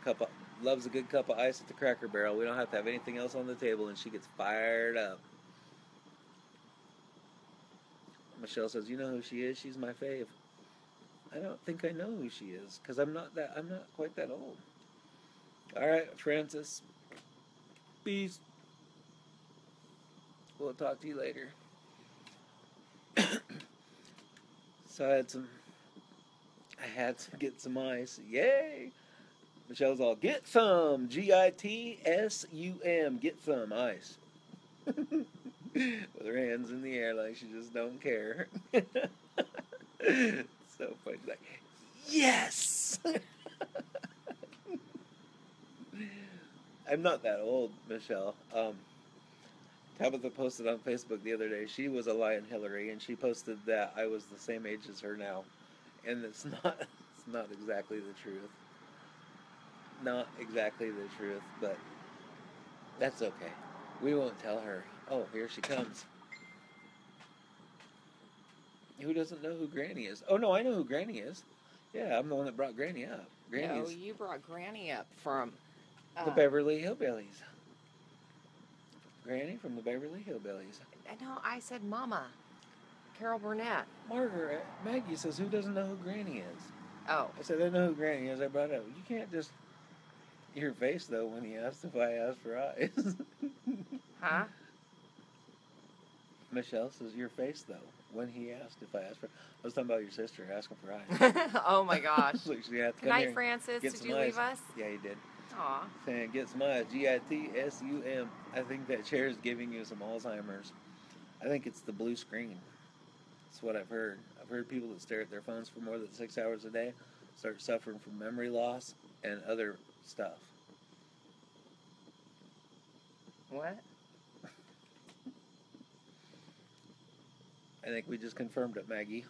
good cup of ice at the Cracker Barrel. We don't have to have anything else on the table, and she gets fired up. Michelle says, "You know who she is? She's my fave." I don't think I know who she is because I'm not quite that old. All right, Francis. Peace. We'll talk to you later. So I had to get some ice. Yay! Michelle's all, get some, GITSUM, get some ice. With her hands in the air like she just don't care. So funny. She's like, yes! I'm not that old, Michelle. Tabitha posted on Facebook the other day, she was a Lion Hillary, and she posted that I was the same age as her now. And it's not exactly the truth. Not exactly the truth, but that's okay. We won't tell her. Oh, here she comes. Who doesn't know who Granny is? Oh, no, I know who Granny is. Yeah, I'm the one that brought Granny up. No, you brought Granny up from... the Beverly Hillbillies. Granny from the Beverly Hillbillies. No, I said Mama. Carol Burnett. Margaret, Maggie says, who doesn't know who Granny is? Oh. I said, I know who Granny is. I brought it up. You can't just... Your face, though, when he asked if I asked for eyes. Huh? Michelle says, your face, though, when he asked if I asked for... I was talking about your sister asking for eyes. Oh, my gosh. Like she had to Good night, Francis. Did you leave us? Yeah, he did. Aw. Saying, get some eyes. GITSUM. I think that chair is giving you some Alzheimer's. I think it's the blue screen. That's what I've heard. I've heard people that stare at their phones for more than 6 hours a day start suffering from memory loss and other stuff. What? I think we just confirmed it, Maggie.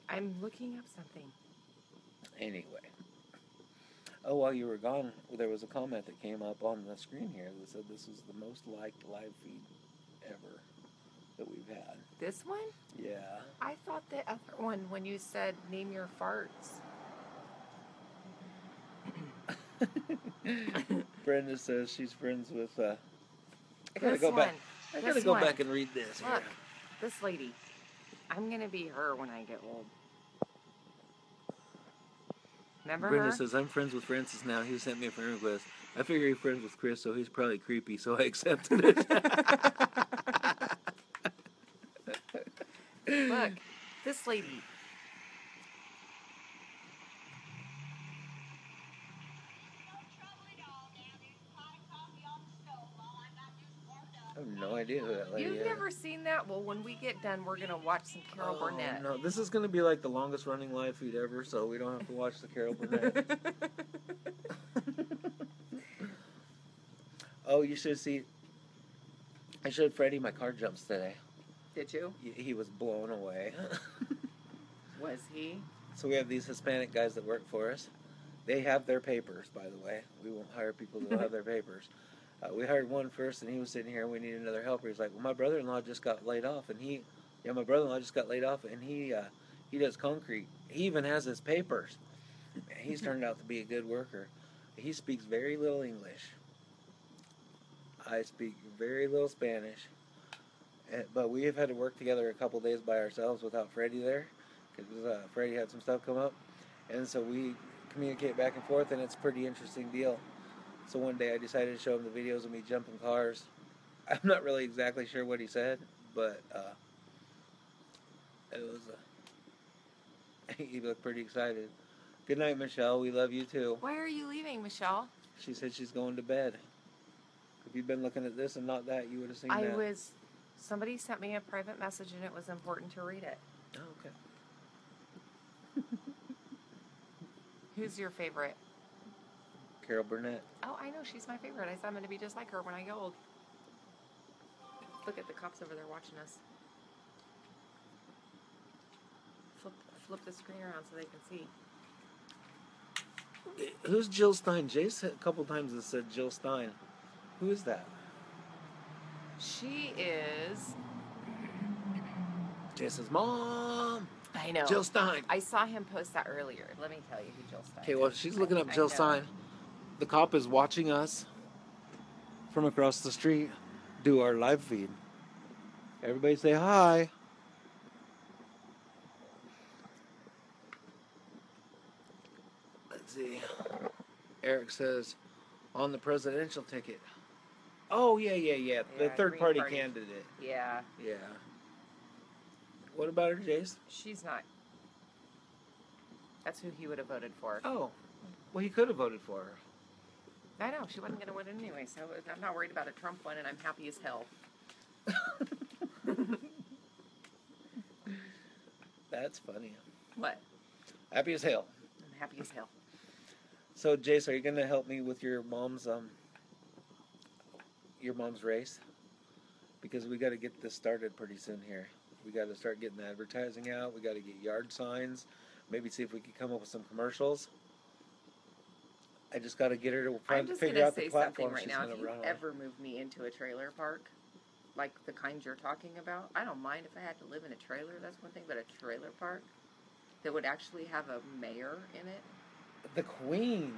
I'm looking up something. Anyway. Oh, while you were gone, there was a comment that came up on the screen here that said this is the most liked live feed ever that we've had. This one? Yeah. I thought the other one when you said name your farts. Brenda says she's friends with I gotta This go one. back. I gotta go back and read this. Look, this lady. I'm gonna be her when I get old. Remember Brenda her? says, I'm friends with Francis now. He sent me a friend request. I figure he's friends with Chris, so he's probably creepy, so I accepted it. Look, this lady. I have no idea who that lady is. You've never seen that? Well, when we get done, we're going to watch some Carol Burnett. No, this is going to be like the longest running live feed ever, so we don't have to watch the Carol Burnett. Oh, you should see. I showed Freddie my car jumps today. Did you? He was blown away. Was he? So we have these Hispanic guys that work for us. They have their papers, by the way. We won't hire people that don't have their papers. We hired one first, and he was sitting here, and we need another helper. He's like, well, my brother-in-law just got laid off, and he does concrete. He even has his papers. He's turned out to be a good worker. He speaks very little English. I speak very little Spanish. But we have had to work together a couple days by ourselves without Freddie there, because Freddie had some stuff come up. And so we communicate back and forth, and it's a pretty interesting deal. So one day I decided to show him the videos of me jumping cars. I'm not really exactly sure what he said, but it was he looked pretty excited. Good night, Michelle. We love you too. Why are you leaving, Michelle? She said she's going to bed. If you'd been looking at this and not that, you would have seen that. Somebody sent me a private message and it was important to read it. Oh, okay. Who's your favorite? Carol Burnett. Oh, I know. She's my favorite. I said I'm going to be just like her when I get old. Look at the cops over there watching us. Flip the screen around so they can see. Who's Jill Stein? Jay said a couple times has said Jill Stein. Who is that? She is... Jay says, Mom! I know. Jill Stein. I saw him post that earlier. Let me tell you who Jill Stein is. Okay, well, she's looking up Jill Stein. The cop is watching us from across the street do our live feed. Everybody say hi. Let's see. Eric says, on the presidential ticket. Oh, yeah. The Yeah, third Green party Party. candidate. Yeah. Yeah. What about her, Jace? She's not. That's who he would have voted for. Oh, well, he could have voted for her. I know. She wasn't going to win anyway, so I'm not worried about a Trump one, and I'm happy as hell. That's funny. What? Happy as hell. I'm happy as hell. So, Jace, are you going to help me with your mom's race? Because we got to get this started pretty soon here. We got to start getting the advertising out. We got to get yard signs. Maybe see if we can come up with some commercials. I just got to get her to figure out the platform right she's now. going If to you run on. ever move me into a trailer park, like the kind you're talking about, I don't mind if I had to live in a trailer. That's one thing, but a trailer park that would actually have a mayor in it. The Queen.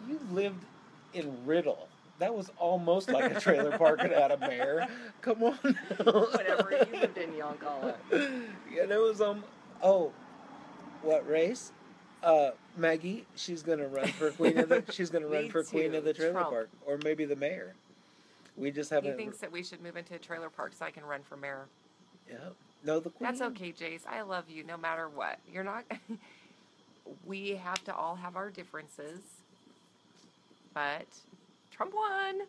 You lived in Riddle. That was almost like a trailer park that had a mayor. Come on. Whatever. You lived in Yoncalla. Yeah, there was oh, what race? Maggie, she's gonna run for queen of the. She's gonna run for queen of the trailer Trump. park, or maybe the mayor. We just haven't. He thinks that we should move into a trailer park so I can run for mayor. Yeah. No, the queen. That's okay, Jace. I love you no matter what. You're not. We have to all have our differences, but Trump won.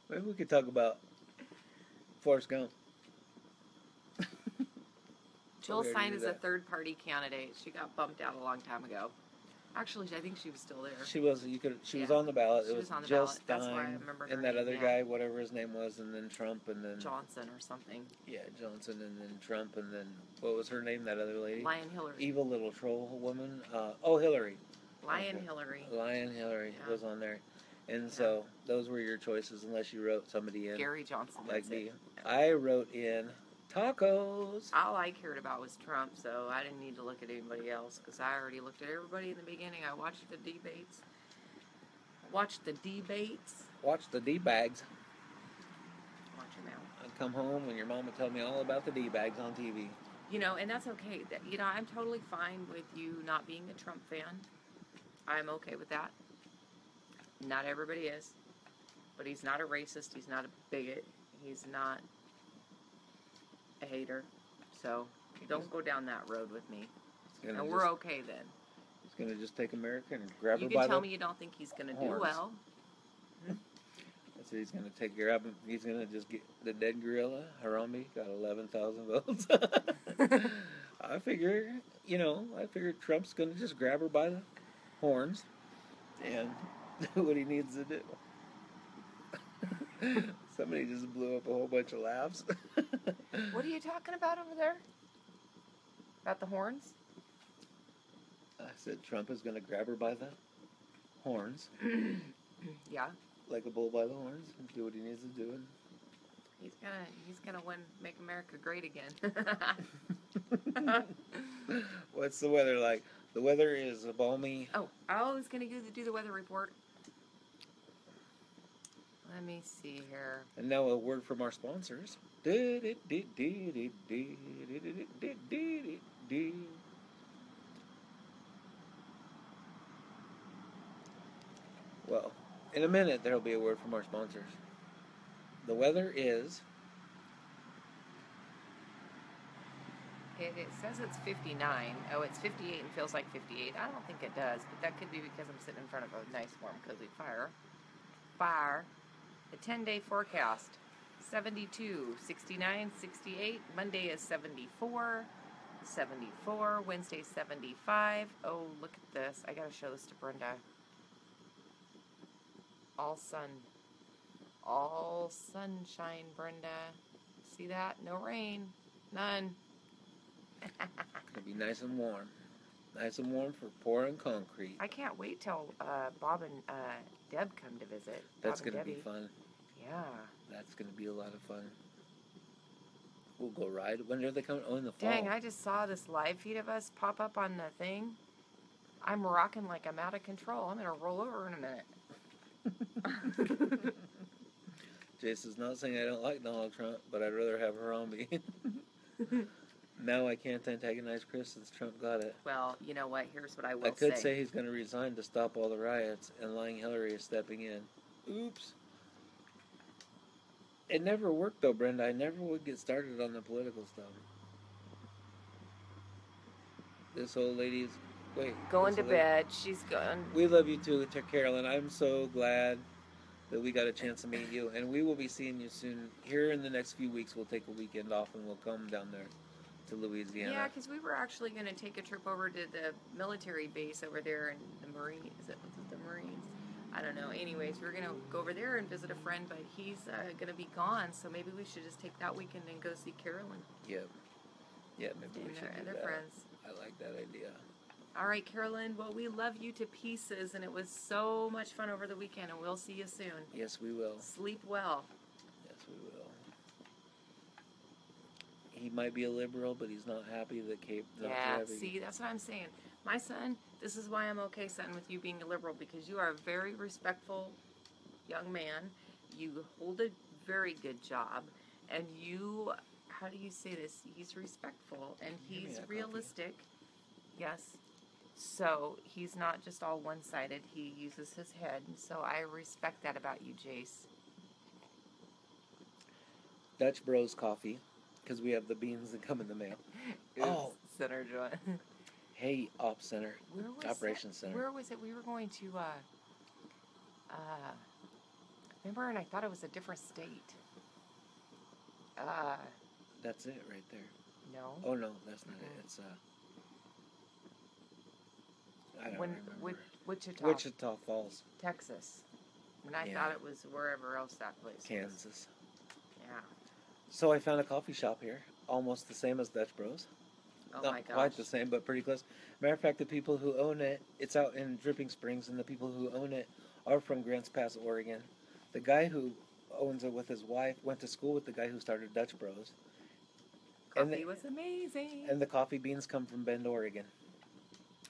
Maybe we could talk about Forrest Gump. Jill We already Stein knew is a that. third-party candidate. She got bumped out a long time ago. Actually, I think she was still there. She was. You could. She was Yeah. on the ballot. She It was on the Jill ballot. That's why I Stein remember her and that name, other yeah. guy, whatever his name was, and then Trump, and then Johnson or something. yeah, Johnson, and then Trump, and then what was her name? That other lady. Lion Hillary. Evil little troll woman. Hillary. Lion Okay. Hillary. Lion Hillary Yeah. was on there, and so those were your choices, unless you wrote somebody in Gary Johnson. like That's me. it. I wrote in tacos. All I cared about was Trump, so I didn't need to look at anybody else because I already looked at everybody in the beginning. I watched the debates. Watch the D-bags. Watch them out. I'd come home and your mom would tell me all about the D-bags on TV. You know, and that's okay. I'm totally fine with you not being a Trump fan. I'm okay with that. Not everybody is. But he's not a racist. He's not a bigot. He's not a hater. So don't go down that road with me. And we're okay then. He's going to just take America and grab You her by can tell the me you don't think he's going to do horns. well. That's what he's going to grab him. He's going to just get the dead gorilla. Harambe got 11,000 votes. I figure Trump's going to just grab her by the horns and do what he needs to do. Somebody just blew up a whole bunch of laughs. What are you talking about over there? About the horns? I said Trump is going to grab her by the horns, Yeah. like a bull by the horns, and do what he needs to do. And He's gonna win, make America great again. what's the weather like? The weather is a balmy. Oh, I was gonna do the weather report. Let me see here. And now a word from our sponsors. Well, in a minute there'll be a word from our sponsors. The weather is. It says it's 59. Oh, it's 58 and feels like 58. I don't think it does, but that could be because I'm sitting in front of a nice, warm, cozy fire. The 10-day forecast. 72, 69, 68. Monday is 74. 74. Wednesday 75. Oh, look at this. I gotta show this to Brenda. All sunshine, Brenda. See that? No rain. None. It'll be nice and warm. Nice and warm for pouring concrete. I can't wait till Bob and Deb come to visit. That's Bob and going to be Debbie. fun. Yeah. That's going to be a lot of fun. We'll go ride. When are they coming? Oh, in the fall. Dang, I just saw this live feed of us pop up on the thing. I'm rocking like I'm out of control. I'm going to roll over in a minute. Jason's not saying I don't like Donald Trump, but I'd rather have Harambe. Now I can't antagonize Chris since Trump got it. Well, you know what? Here's what I will I could say he's going to resign to stop all the riots, and lying Hillary is stepping in. Oops. It never worked, though, Brenda. I never would get started on the political stuff. This old lady's... Wait. Going to bed. She's going. We love you, too, Carolyn. I'm so glad that we got a chance to meet you, and we will be seeing you soon. Here in the next few weeks, we'll take a weekend off, and we'll come down there to Louisiana. Yeah, because we were actually going to take a trip over to the military base over there in the Marines. Was it the Marines? I don't know. Anyways, we're going to go over there and visit a friend, but he's going to be gone, so maybe we should just take that weekend and go see Carolyn. Yep. Yeah, maybe we should do that. Friends. I like that idea. All right, Carolyn. Well, we love you to pieces, and it was so much fun over the weekend, and we'll see you soon. Yes, we will. Sleep well. Yes, we will. He might be a liberal, but he's not happy that Cape... Yeah, see, that's what I'm saying. My son, this is why I'm okay, son, with you being a liberal, because you are a very respectful young man. You hold a very good job, and you, how do you say this? He's respectful, and he's realistic. Yes. So he's not just all one-sided. He uses his head, and so I respect that about you, Jace. Dutch Bros Coffee, because we have the beans that come in the mail. Oh, Center John. Hey, Ops Center, Operations Center. Where was it? We were going to, remember, and I thought it was a different state. That's it right there. No. Oh, no, that's not it. It's, I don't remember. Wichita Falls. Texas. And I thought it was wherever else that place was. Kansas. Yeah. So I found a coffee shop here, almost the same as Dutch Bros. Oh Not my gosh. quite the same, but pretty close. Matter of fact, the people who own it, it's out in Dripping Springs, and the people who own it are from Grants Pass, Oregon. The guy who owns it with his wife went to school with the guy who started Dutch Bros. Coffee was amazing. And the coffee beans come from Bend, Oregon.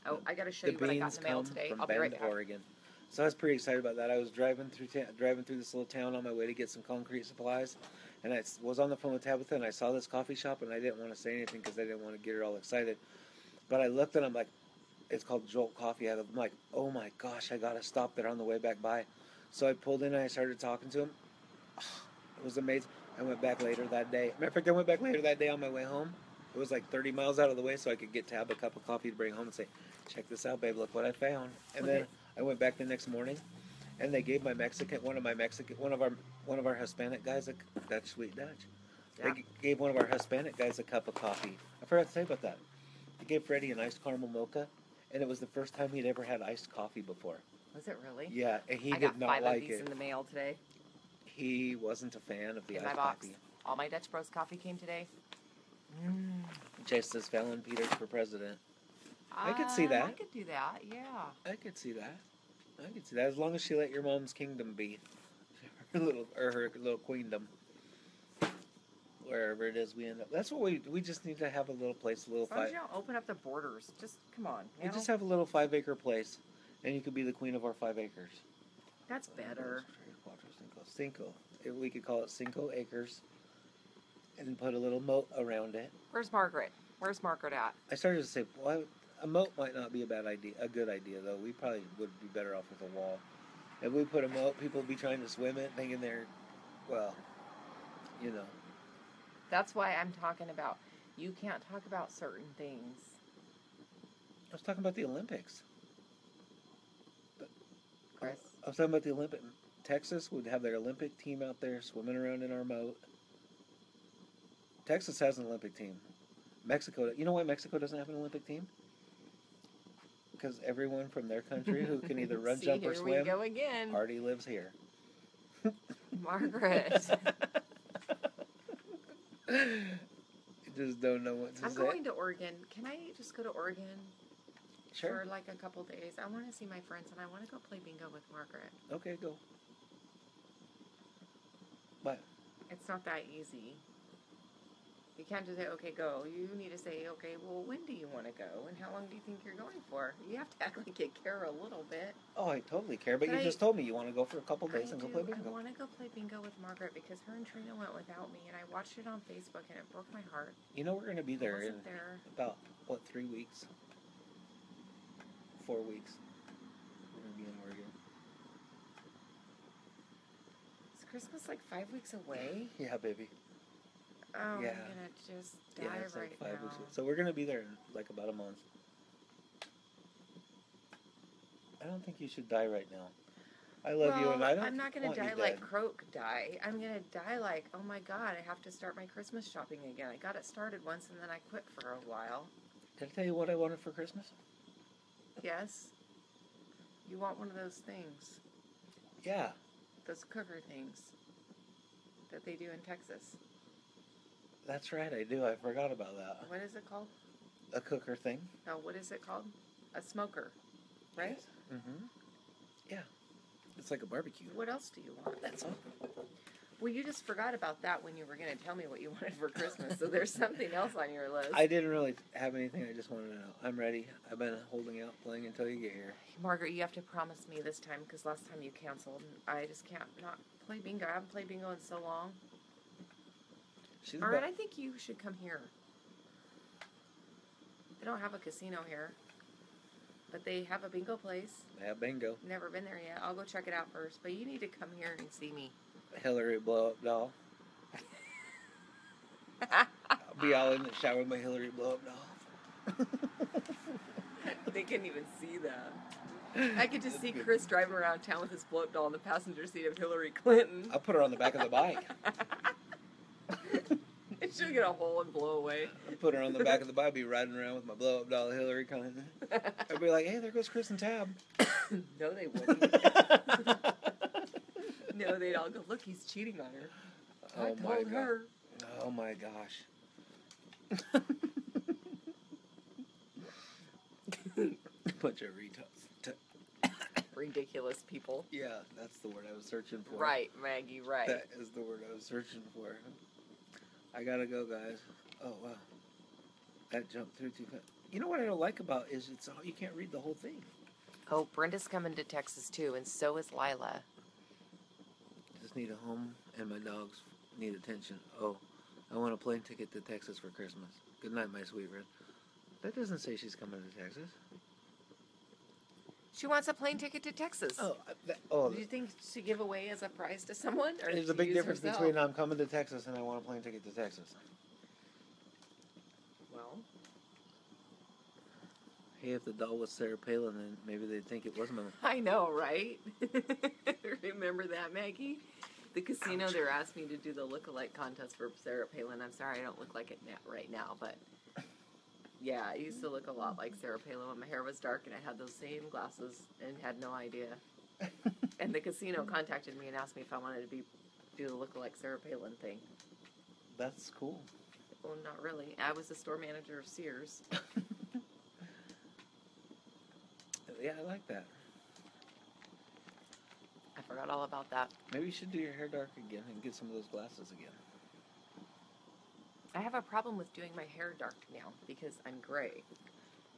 Oh, I got to show you what I got in the mail today. I'll be right back. Oregon. So I was pretty excited about that. I was driving through this little town on my way to get some concrete supplies, and I was on the phone with Tabitha, and I saw this coffee shop, and I didn't want to say anything because I didn't want to get her all excited. But I looked, and I'm like, it's called Jolt Coffee. I'm like, oh my gosh, I got to stop there on the way back by. So I pulled in, and I started talking to him. It was amazing. I went back later that day. Matter of fact, I went back later that day on my way home. It was like 30 miles out of the way, so I could get Tab a cup of coffee to bring home and say, check this out, babe, look what I found. And then I went back the next morning, and they gave one of our Hispanic guys Dutch Sweet Dutch. Yeah. They gave one of our Hispanic guys a cup of coffee. I forgot to say about that. They gave Freddie an iced caramel mocha, and it was the first time he'd ever had iced coffee before. Was it really? Yeah, and he did not like it. I got 5 of these in the mail today. He wasn't a fan of the iced box. coffee. All my Dutch Bros coffee came today. Chase says Fallon Peters for president. I could see that. I could do that, yeah. I could see that. As long as she let your mom's kingdom be. Her little queendom. Wherever it is we end up. That's what we just need to have a little place, As long as you don't open up the borders. Just, come on. We just have a little 5-acre place, and you could be the queen of our 5 acres. That's better. Cinco. We could call it 5 acres, and put a little moat around it. Where's Margaret? Where's Margaret at? I started to say, well, a moat might not be a good idea, though. We probably would be better off with a wall. If we put a moat, people would be trying to swim it, thinking they're, well, you know. That's why I'm talking about, you can't talk about certain things. I was talking about the Olympics. Chris? I was talking about the Olympic. Texas would have their Olympic team out there swimming around in our moat. Texas has an Olympic team. Mexico, you know why Mexico doesn't have an Olympic team? Because everyone from their country who can either run, jump, or swim here we go again. already lives here. Margaret. You just don't know what to say. I'm going to Oregon. Can I just go to Oregon? Sure. For like a couple days. I want to see my friends, and I want to go play bingo with Margaret. Okay, go. What? It's not that easy. You can't just say, okay, go. You need to say, okay, well, when do you want to go? And how long do you think you're going for? You have to act like you care a little bit. Oh, I totally care, but you just told me you want to go for a couple days and go play bingo. I want to go play bingo with Margaret because her and Trina went without me, and I watched it on Facebook, and it broke my heart. You know we're going to be there in about, 3 weeks? 4 weeks. We're going to be in Oregon. Is Christmas like 5 weeks away? Yeah, baby. Oh, yeah. I'm going to just die it's like right 5 now. weeks. So we're going to be there in like about a month. I don't think you should die right now. I love you, and I'm not going to die like Croak die. I'm going to die like, oh my God, I have to start my Christmas shopping again. I got it started once, and then I quit for a while. Did I tell you what I wanted for Christmas? Yes. You want one of those things. Yeah. Those cooker things that they do in Texas. That's right, I do. I forgot about that. What is it called? A cooker thing. No, what is it called? A smoker, right? Yes. Mm-hmm. Yeah. It's like a barbecue. What else do you want? That's all. Well, you just forgot about that when you were going to tell me what you wanted for Christmas, so there's something else on your list. I didn't really have anything. I just wanted to know. I'm ready. I've been holding out, playing until you get here. Margaret, you have to promise me this time, because last time you canceled. I just can't not play bingo. I haven't played bingo in so long. All right, I think you should come here. They don't have a casino here, but they have a bingo place. They have bingo. Never been there yet. I'll go check it out first, but you need to come here and see me. Hillary blow-up doll. I'll be all in the shower with my Hillary blow-up doll. They couldn't even see that. I could just see Chris driving around town with his blow-up doll in the passenger seat of Hillary Clinton. I'll put her on the back of the bike. She'll get a hole and blow away. I'll put her on the back of the bike, be riding around with my blow-up doll Hillary Clinton. I'll be like, hey, there goes Chris and Tab. No, they wouldn't. No, they'd all go, look, he's cheating on her. I told her. Oh, my gosh. Bunch of retards. Ridiculous people. Yeah, that's the word I was searching for. Right, Maggie, right. That is the word I was searching for. I gotta go, guys. Oh, wow. That jumped through too fast. You know what I don't like about is you can't read the whole thing. Oh, Brenda's coming to Texas, too, and so is Lila. Just need a home, and my dogs need attention. Oh, I want a plane ticket to Texas for Christmas. Good night, my sweet red. That doesn't say she's coming to Texas. She wants a plane ticket to Texas. Do you think she give away as a prize to someone? Or there's a big difference between I'm coming to Texas and I want a plane ticket to Texas. Well. Hey, if the doll was Sarah Palin, then maybe they'd think it was Mama. I know, right? Remember that, Maggie? The casino, they were asking me to do the look-alike contest for Sarah Palin. I'm sorry I don't look like it right now, but... Yeah, I used to look a lot like Sarah Palin when my hair was dark and I had those same glasses and had no idea. And the casino contacted me and asked me if I wanted to do the look-alike Sarah Palin thing. That's cool. Well, not really. I was the store manager of Sears. Yeah, I like that. I forgot all about that. Maybe you should do your hair dark again and get some of those glasses again. I have a problem with doing my hair dark now because I'm gray.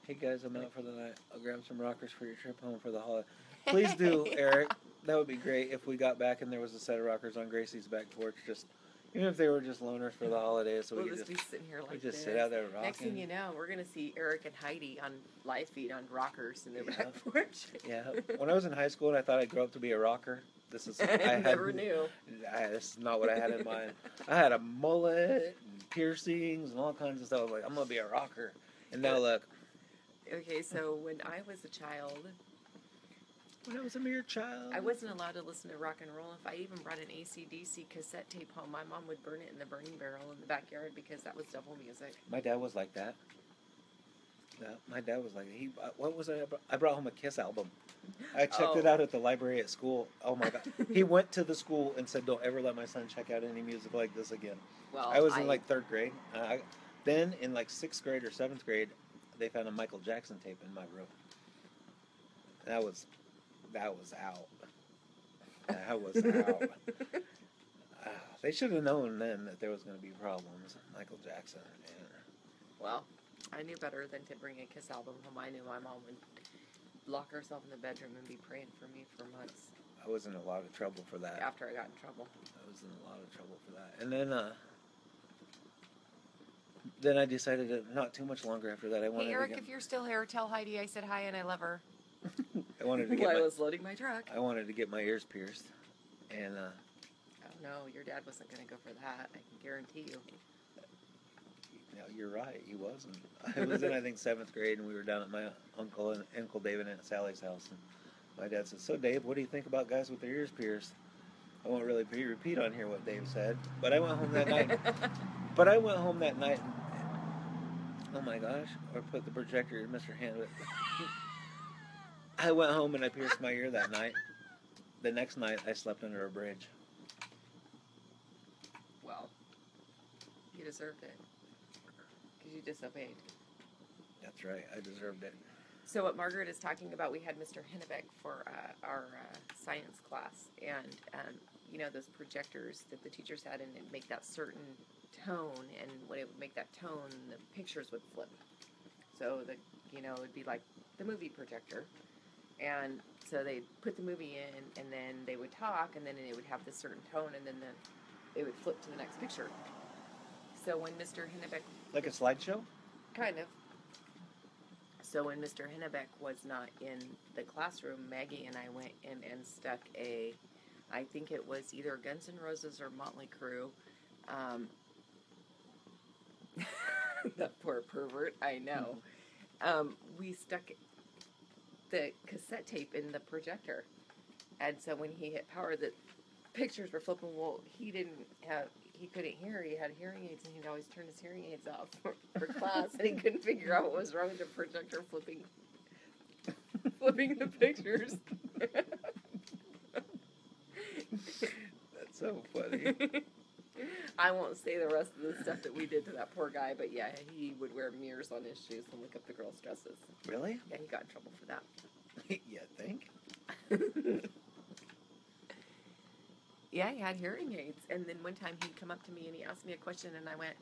Hey guys, I'm out for the night. I'll grab some rockers for your trip home for the holiday. Please do, Eric. That would be great if we got back and there was a set of rockers on Gracie's back porch. Just even if they were just loners for the holidays, so we'll we could just be sitting here like just sit out there rocking. Next thing you know, we're gonna see Eric and Heidi on live feed on rockers in their back porch. Yeah. When I was in high school and I thought I'd grow up to be a rocker, this is I never knew. This is not what I had in mind. I had a mullet and piercings and all kinds of stuff. I was like, I'm gonna be a rocker. And now look. Okay, so when I was a child, when I was a mere child, I wasn't allowed to listen to rock and roll. If I even brought an AC/DC cassette tape home, my mom would burn it in the burning barrel in the backyard because that was devil music. My dad was like that. Yeah, my dad was like, what was it? I brought home a Kiss album. I checked it out at the library at school. Oh my God. He went to the school and said, don't ever let my son check out any music like this again. Well, I was in like 3rd grade. Then in like 6th grade or 7th grade, they found a Michael Jackson tape in my room. That was out. That was out. They should have known then that there was going to be problems. Michael Jackson. And Well, I knew better than to bring a Kiss album home. I knew my mom would lock herself in the bedroom and be praying for me for months. I was in a lot of trouble for that. After I got in trouble. I was in a lot of trouble for that. And then I decided that not too much longer after that I wanted Hey, Eric, to get, if you're still here, tell Heidi I said hi and I love her. I wanted to get While I my, was loading my truck. I wanted to get my ears pierced. And Oh no, your dad wasn't going to go for that. I can guarantee you. no, you're right, he wasn't. I was in I think 7th grade, and we were down at my uncle and Uncle David and Aunt Sally's house, and my dad said, "So Dave, what do you think about guys with their ears pierced?" I won't really repeat on here what Dave said, but I went home that night. But I went home that night, and, oh my gosh, I put the projector in Mr. Hand. I went home and I pierced my ear that night. The next night, I slept under a bridge. Well, you deserved it. Because you disobeyed. That's right, I deserved it. So what Margaret is talking about, we had Mr. Hennebeck for our science class. And, you know, those projectors that the teachers had, and it'd make that certain tone. And when it would make that tone, the pictures would flip. So, it would be like the movie projector. And so they'd put the movie in, and then they would talk, and then it would have this certain tone, and then it would flip to the next picture. So when Mr. Hennebeck... Like a slideshow? Kind of. So when Mr. Hennebeck was not in the classroom, Maggie and I went in and stuck I think it was either Guns N' Roses or Motley Crue. That poor pervert, I know. We stuck the cassette tape in the projector. And so when he hit power, the pictures were flipping. Well, he couldn't hear. He had hearing aids, and he'd always turn his hearing aids off for class, and he couldn't figure out what was wrong with the projector flipping the pictures. That's so funny. I won't say the rest of the stuff that we did to that poor guy, but yeah, he would wear mirrors on his shoes and look up the girls' dresses. Really? Yeah, he got in trouble for that. You think? Yeah, he had hearing aids. And then one time he'd come up to me and he asked me a question, and I went...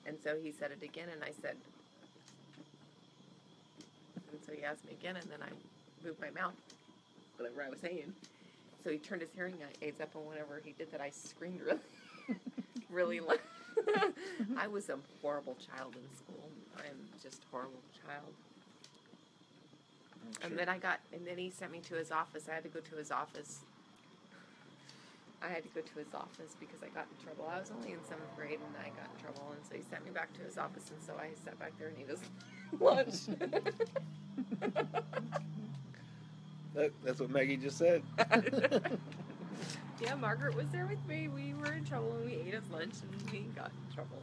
And so he said it again, and I said... And so he asked me again, and then I moved my mouth, whatever I was saying. So he turned his hearing aids up, and whenever he did that, I screamed really loud. I was a horrible child in school. I'm just a horrible child. Sure. And then he sent me to his office. I had to go to his office. Because I got in trouble. I was only in 7th grade, and I got in trouble, and so he sent me back to his office, and so I sat back there and ate his lunch. Look, that's what Maggie just said. Yeah, Margaret was there with me. We were in trouble, and we ate his lunch, and we got in trouble.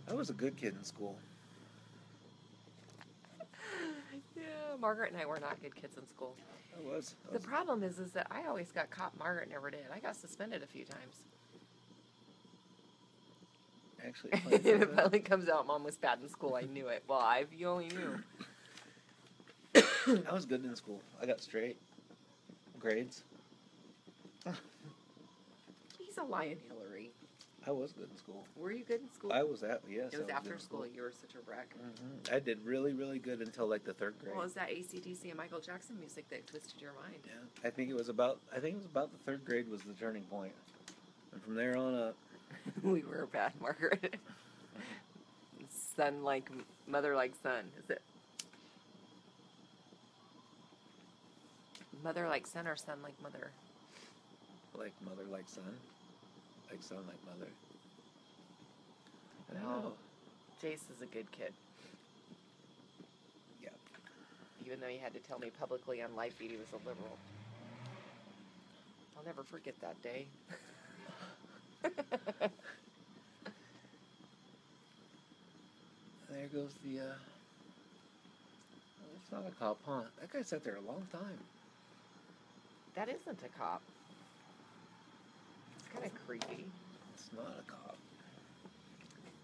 I was a good kid in school. Yeah, Margaret and I were not good kids in school. I was. The problem is that I always got caught. Margaret never did. I got suspended a few times. Actually, It finally comes out Mom was bad in school. I knew it. Well, you only knew. I was good in school. I got straight grades. He's a lion, Hillary. I was good in school. Were you good in school? I was yes. It was I after good in school. You were such a wreck. Mm-hmm. I did really, really good until like the 3rd grade. Well, it was that AC/DC and Michael Jackson music that twisted your mind. Yeah, I think it was about the 3rd grade was the turning point, and from there on up. We were bad, Margaret. Son like mother like son. Is it mother like son or son like mother? Like mother like son, like son like mother. I don't No. know. Jace is a good kid. Yeah. Even though he had to tell me publicly on live feed he was a liberal. I'll never forget that day. There goes the, it's not a cop, huh? That guy sat there a long time. That isn't a cop. It's kind of creepy. It's not a cop.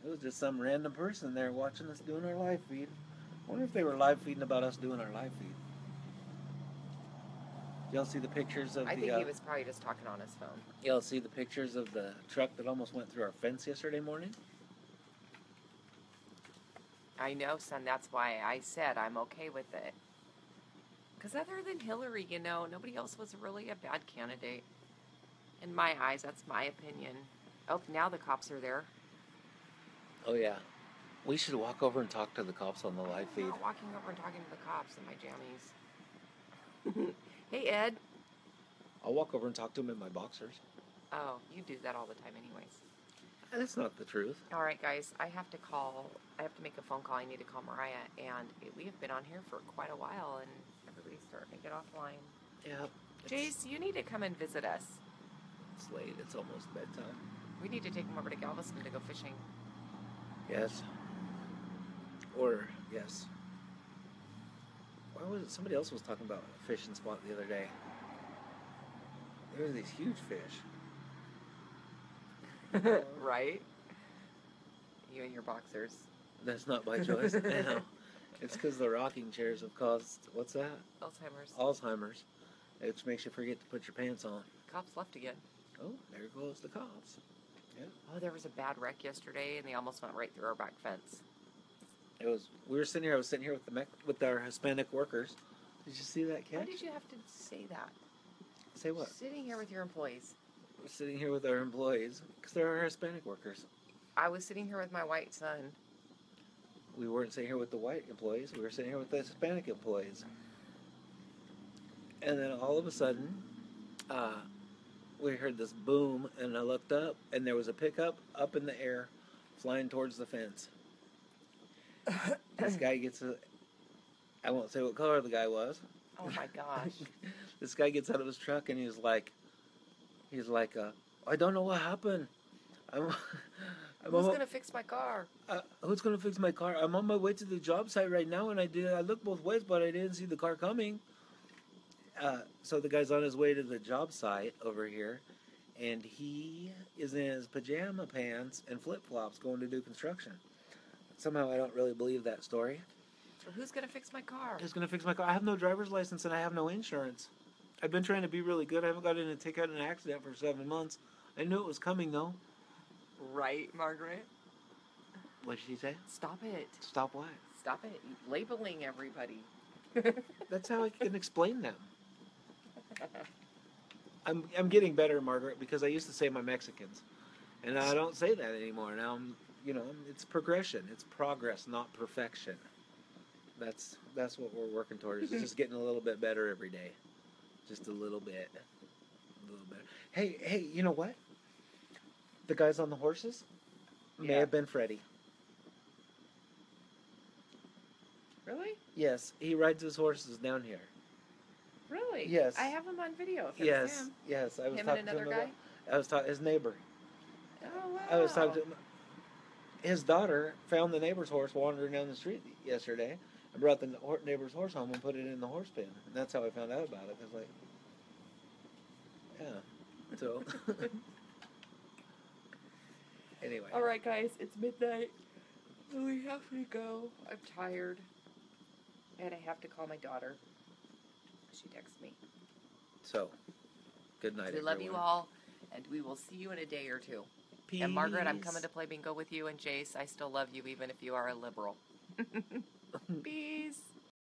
It was just some random person there watching us doing our live feed. I wonder if they were live feeding about us doing our live feed. Y'all see the pictures of I the? think he was probably just talking on his phone. Y'all see the pictures of the truck that almost went through our fence yesterday morning? I know, son. That's why I said I'm okay with it. Because other than Hillary, nobody else was really a bad candidate. In my eyes, that's my opinion. Oh, now the cops are there. Oh yeah, we should walk over and talk to the cops on the live feed. I'm not walking over and talking to the cops in my jammies. Hey, Ed. I'll walk over and talk to him in my boxers. Oh, you do that all the time anyways. That's not the truth. All right, guys. I have to make a phone call. I need to call Mariah. And we have been on here for quite a while, and everybody's starting to get offline. Yeah. Jace, you need to come and visit us. It's late. It's almost bedtime. We need to take him over to Galveston to go fishing. Yes. Or, yes. Why was it? Somebody else was talking about a fishing spot the other day. There were these huge fish. Right? You and your boxers. That's not by choice. No. It's because the rocking chairs have caused, what's that? Alzheimer's. Which makes you forget to put your pants on. Cops left again. Oh, there goes the cops. Yeah. Oh, there was a bad wreck yesterday, and they almost went right through our back fence. I was sitting here with our Hispanic workers. Did you see that catch? Why did you have to say that? Say what? Sitting here with your employees. We're sitting here with our employees because they're our Hispanic workers. I was sitting here with my white son. We weren't sitting here with the white employees. We were sitting here with the Hispanic employees. And then all of a sudden, we heard this boom, and I looked up, and there was a pickup up in the air, flying towards the fence. This guy I won't say what color the guy was. Oh my gosh. This guy gets out of his truck and he's like, I don't know what happened. Who's gonna fix my car? Who's gonna fix my car? I'm on my way to the job site right now, and I looked both ways, but I didn't see the car coming. So the guy's on his way to the job site over here, and he is in his pajama pants and flip-flops going to do construction. Somehow I don't really believe that story. So who's gonna fix my car? Who's gonna fix my car? I have no driver's license and I have no insurance. I've been trying to be really good. I haven't gotten in a ticket in an accident for 7 months. I knew it was coming though. Right, Margaret? What did she say? Stop it. Stop what? Stop it. You're labeling everybody. That's how I can explain them. I'm getting better, Margaret, because I used to say my Mexicans, and I don't say that anymore. Now it's progression. It's progress, not perfection. That's what we're working towards. It's just getting a little bit better every day, just a little bit, better. Hey, you know what? The guys on the horses may have been Freddie. Really? Yes, he rides his horses down here. Really? Yes. I have him on video. If Yes, it's him. yes. I was Him talking and another to him guy? I was talking his neighbor. Oh, wow. I was talking to him. His daughter found the neighbor's horse wandering down the street yesterday and brought the neighbor's horse home and put it in the horse pen. And that's how I found out about it. I was like, yeah. So, anyway. All right, guys. It's midnight. We have to go. I'm tired. And I have to call my daughter. She texts me. So, good night, We love you all, and we will see you in a day or two. Peace. And Margaret, I'm coming to play bingo with you, and Jace, I still love you even if you are a liberal. Peace.